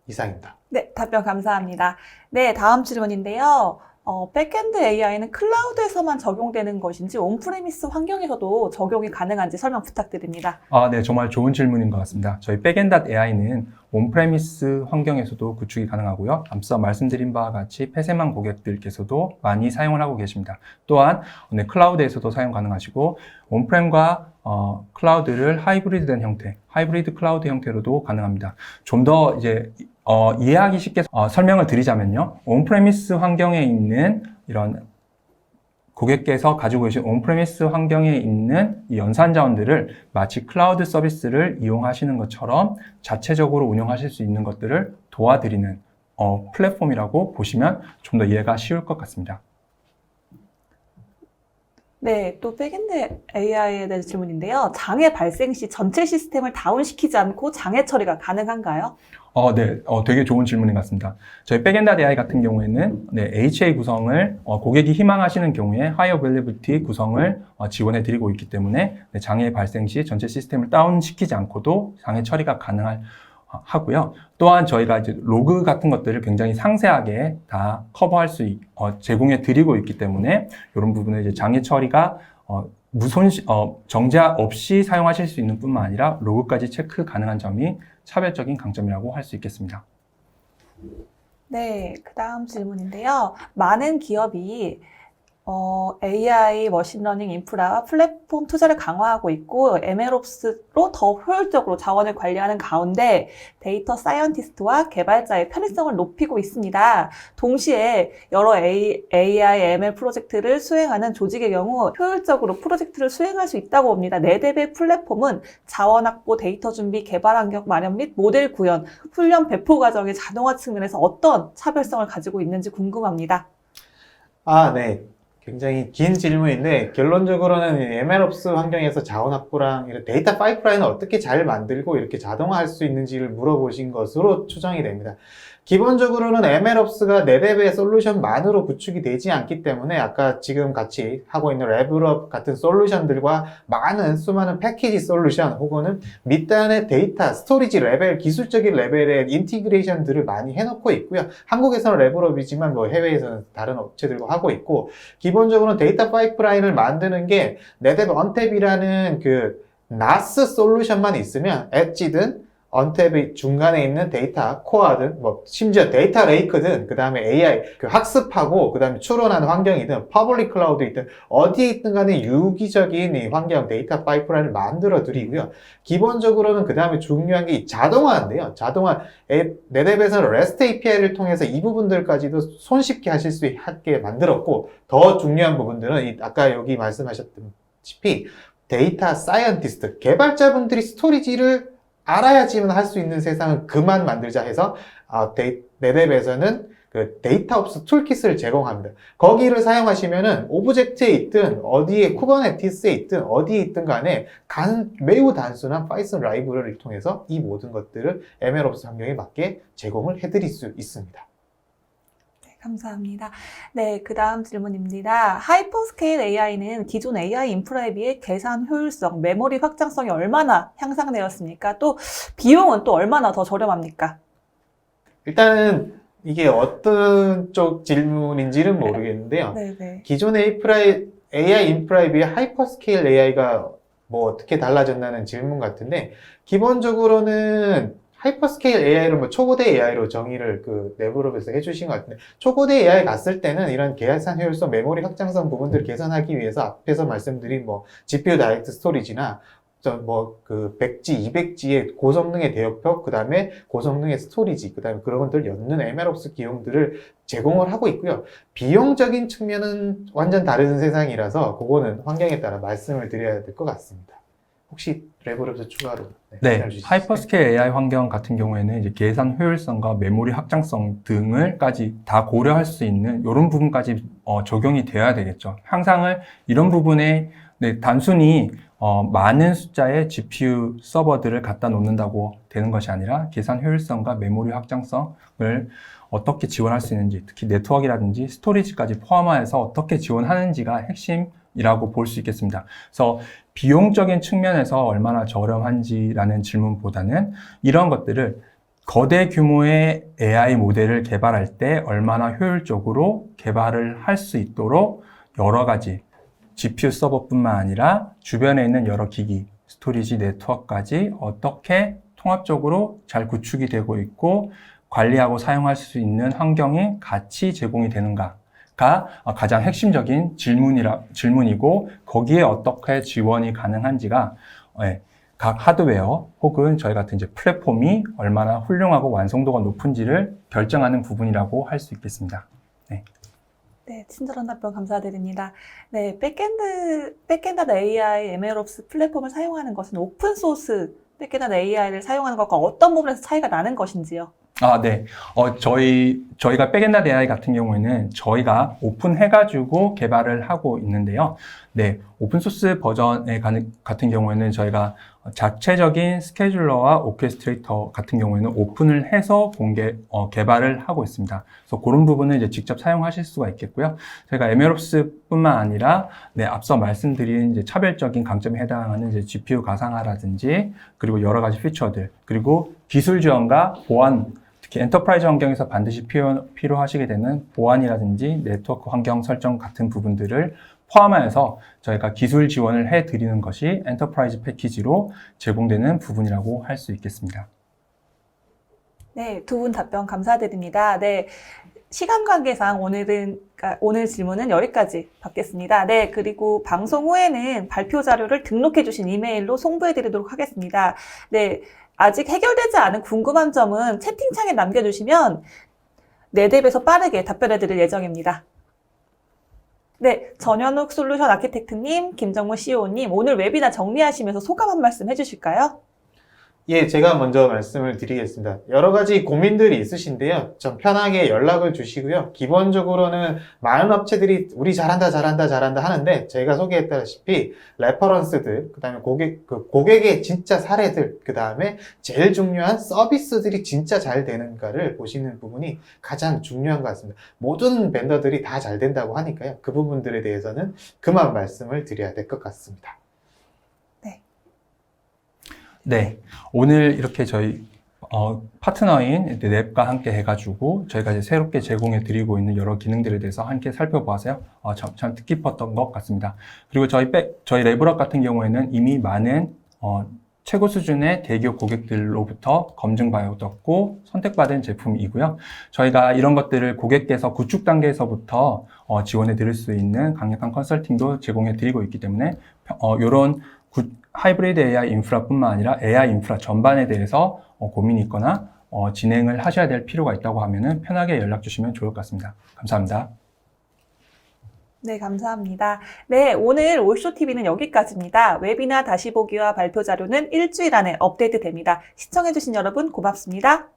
Speaker 3: 이상입니다.
Speaker 1: 네, 답변 감사합니다. 네, 다음 질문인데요. 백엔드 AI는 클라우드에서만 적용되는 것인지 온프레미스 환경에서도 적용이 가능한지 설명 부탁드립니다.
Speaker 2: 네, 정말 좋은 질문인 것 같습니다. 저희 백엔드 AI는 온프레미스 환경에서도 구축이 가능하고요. 앞서 말씀드린 바와 같이 폐쇄망 고객들께서도 많이 사용을 하고 계십니다. 또한 클라우드에서도 사용 가능하시고, 온프렘과 클라우드를 하이브리드된 형태, 하이브리드 클라우드 형태로도 가능합니다. 좀 더 이해하기 쉽게 설명을 드리자면요. 온프레미스 환경에 있는 이런 고객께서 가지고 계신 온프레미스 환경에 있는 이 연산 자원들을 마치 클라우드 서비스를 이용하시는 것처럼 자체적으로 운영하실 수 있는 것들을 도와드리는 플랫폼이라고 보시면 좀 더 이해가 쉬울 것 같습니다.
Speaker 1: 네, 또 백엔드 AI에 대한 질문인데요. 장애 발생 시 전체 시스템을 다운시키지 않고 장애 처리가 가능한가요?
Speaker 2: 네, 되게 좋은 질문인 것 같습니다. 저희 백엔드 AI 같은 경우에는 HA 구성을 고객이 희망하시는 경우에 High Availability 구성을 지원해 드리고 있기 때문에 장애 발생 시 전체 시스템을 다운시키지 않고도 장애 처리가 하고요. 또한 저희가 이제 로그 같은 것들을 굉장히 상세하게 다 커버할 제공해 드리고 있기 때문에 이런 부분을 이제 장애 처리가 정자 없이 사용하실 수 있는 뿐만 아니라 로그까지 체크 가능한 점이 차별적인 강점이라고 할 수 있겠습니다.
Speaker 1: 네, 그 다음 질문인데요. 많은 기업이 AI, 머신러닝 인프라와 플랫폼 투자를 강화하고 있고 MLOps로 더 효율적으로 자원을 관리하는 가운데 데이터 사이언티스트와 개발자의 편의성을 높이고 있습니다. 동시에 여러 AI, ML 프로젝트를 수행하는 조직의 경우 효율적으로 프로젝트를 수행할 수 있다고 봅니다. 네뎁의 플랫폼은 자원 확보, 데이터 준비, 개발 환경 마련 및 모델 구현, 훈련 배포 과정의 자동화 측면에서 어떤 차별성을 가지고 있는지 궁금합니다.
Speaker 3: 네. 굉장히 긴 질문인데 결론적으로는 MLOps 환경에서 자원 확보랑 이런 데이터 파이프라인을 어떻게 잘 만들고 이렇게 자동화할 수 있는지를 물어보신 것으로 추정이 됩니다. 기본적으로는 MLOps가 네뎁의 솔루션만으로 구축이 되지 않기 때문에 아까 지금 같이 하고 있는 레벨업 같은 솔루션들과 수많은 패키지 솔루션 혹은 밑단의 데이터, 스토리지 레벨, 기술적인 레벨의 인티그레이션들을 많이 해놓고 있고요. 한국에서는 레벨업이지만 해외에서는 다른 업체들과 하고 있고 기본적으로 데이터 파이프라인을 만드는 게 네뎁 언탭이라는 그 NAS 솔루션만 있으면 엣지든 언탭이 중간에 있는 데이터 코어든 심지어 데이터 레이크든 그 다음에 AI 학습하고 그 다음에 추론하는 환경이든 퍼블릭 클라우드이든 어디에 있든 간에 유기적인 이 환경 데이터 파이프라인을 만들어 드리고요. 기본적으로는 그 다음에 중요한 게 자동화인데요. 네뎁에서는 REST API를 통해서 이 부분들까지도 손쉽게 하실 수 있게 만들었고 더 중요한 부분들은 아까 여기 말씀하셨다시피 데이터 사이언티스트 개발자분들이 스토리지를 알아야지만 할 수 있는 세상은 그만 만들자 해서 네뎁에서는 그 데이터옵스 툴킷을 제공합니다. 거기를 사용하시면은 오브젝트에 있든 어디에 쿠버네티스에 있든 어디에 있든 간에 매우 단순한 파이썬 라이브러리를 통해서 이 모든 것들을 MLOps 환경에 맞게 제공을 해드릴 수 있습니다.
Speaker 1: 감사합니다. 네, 그 다음 질문입니다. 하이퍼스케일 AI는 기존 AI 인프라에 비해 계산 효율성, 메모리 확장성이 얼마나 향상되었습니까? 또 비용은 또 얼마나 더 저렴합니까?
Speaker 3: 일단은 이게 어떤 쪽 질문인지는 모르겠는데요.
Speaker 1: 네네.
Speaker 3: 기존의 AI 인프라에 비해 하이퍼스케일 AI가 어떻게 달라졌나는 질문 같은데 기본적으로는 하이퍼스케일 AI를 초고대 AI로 정의를 네브롭에서 해주신 것 같은데 초고대 AI 갔을 때는 이런 계산 효율성, 메모리 확장성 부분들을 개선하기 위해서 앞에서 말씀드린 GPU 다이렉트 스토리지나 100G, 200G의 고성능의 대역폭, 그 다음에 고성능의 스토리지, 그 다음에 그런 것들을 엮는 MLOps 기용들을 제공을 하고 있고요. 비용적인 측면은 완전 다른 세상이라서 그거는 환경에 따라 말씀을 드려야 될 것 같습니다. 혹시 레벨업에서 추가로
Speaker 2: 하이퍼스케일 AI 환경 같은 경우에는 이제 계산 효율성과 메모리 확장성 등을까지 다 고려할 수 있는 이런 부분까지 적용이 되어야 되겠죠. 향상을 이런 부분에 단순히 많은 숫자의 GPU 서버들을 갖다 놓는다고 되는 것이 아니라 계산 효율성과 메모리 확장성을 어떻게 지원할 수 있는지, 특히 네트워크라든지 스토리지까지 포함해서 어떻게 지원하는지가 핵심이라고 볼 수 있겠습니다. 그래서 비용적인 측면에서 얼마나 저렴한지라는 질문보다는 이런 것들을 거대 규모의 AI 모델을 개발할 때 얼마나 효율적으로 개발을 할 수 있도록 여러 가지 GPU 서버뿐만 아니라 주변에 있는 여러 기기, 스토리지 네트워크까지 어떻게 통합적으로 잘 구축이 되고 있고 관리하고 사용할 수 있는 환경이 같이 제공이 되는가가 가장 핵심적인 질문이고 거기에 어떻게 지원이 가능한지가 각 하드웨어 혹은 저희 같은 이제 플랫폼이 얼마나 훌륭하고 완성도가 높은지를 결정하는 부분이라고 할 수 있겠습니다. 네.
Speaker 1: 네, 친절한 답변 감사드립니다. 네, 백엔드 AI MLOps 플랫폼을 사용하는 것은 오픈소스 백엔드 AI를 사용하는 것과 어떤 부분에서 차이가 나는 것인지요?
Speaker 2: 네. 저희가 백엔드 AI 같은 경우에는 저희가 오픈해가지고 개발을 하고 있는데요. 네. 오픈소스 버전에 같은 경우에는 저희가 자체적인 스케줄러와 오케스트레이터 같은 경우에는 오픈을 해서 개발을 하고 있습니다. 그래서 그런 부분은 이제 직접 사용하실 수가 있겠고요. 저희가 MLOps뿐만 아니라, 네, 앞서 말씀드린 이제 차별적인 강점에 해당하는 이제 GPU 가상화라든지, 그리고 여러 가지 피처들, 그리고 기술 지원과 보안, 특히 엔터프라이즈 환경에서 반드시 필요하시게 되는 보안이라든지 네트워크 환경 설정 같은 부분들을 포함하여서 저희가 기술 지원을 해드리는 것이 엔터프라이즈 패키지로 제공되는 부분이라고 할 수 있겠습니다.
Speaker 1: 네, 두 분 답변 감사드립니다. 네, 시간 관계상 오늘 질문은 여기까지 받겠습니다. 네, 그리고 방송 후에는 발표 자료를 등록해 주신 이메일로 송부해 드리도록 하겠습니다. 네, 아직 해결되지 않은 궁금한 점은 채팅창에 남겨주시면 네뎁에서 빠르게 답변해 드릴 예정입니다. 네, 전현욱 솔루션 아키텍트님, 김정문 CEO님, 오늘 웨비나 정리하시면서 소감 한 말씀 해주실까요?
Speaker 3: 예, 제가 먼저 말씀을 드리겠습니다. 여러 가지 고민들이 있으신데요. 좀 편하게 연락을 주시고요. 기본적으로는 많은 업체들이 우리 잘한다 하는데 제가 소개했다시피 레퍼런스들, 그 다음에 고객의 진짜 사례들, 그 다음에 제일 중요한 서비스들이 진짜 잘 되는가를 보시는 부분이 가장 중요한 것 같습니다. 모든 벤더들이 다 잘 된다고 하니까요. 그 부분들에 대해서는 그만 말씀을 드려야 될 것 같습니다.
Speaker 2: 네, 오늘 이렇게 저희 파트너인 랩과 함께 해가지고 저희가 이제 새롭게 제공해 드리고 있는 여러 기능들에 대해서 함께 살펴보아서요. 참 뜻깊었던 것 같습니다. 그리고 저희 레브락 같은 경우에는 이미 많은 최고 수준의 대기업 고객들로부터 검증받았고 선택받은 제품이고요. 저희가 이런 것들을 고객께서 구축 단계에서부터 지원해 드릴 수 있는 강력한 컨설팅도 제공해 드리고 있기 때문에 이런 하이브리드 AI 인프라뿐만 아니라 AI 인프라 전반에 대해서 고민이 있거나 진행을 하셔야 될 필요가 있다고 하면은 편하게 연락 주시면 좋을 것 같습니다. 감사합니다.
Speaker 1: 네, 감사합니다. 네, 오늘 올쇼TV는 여기까지입니다. 웨비나 다시 보기와 발표 자료는 일주일 안에 업데이트 됩니다. 시청해주신 여러분 고맙습니다.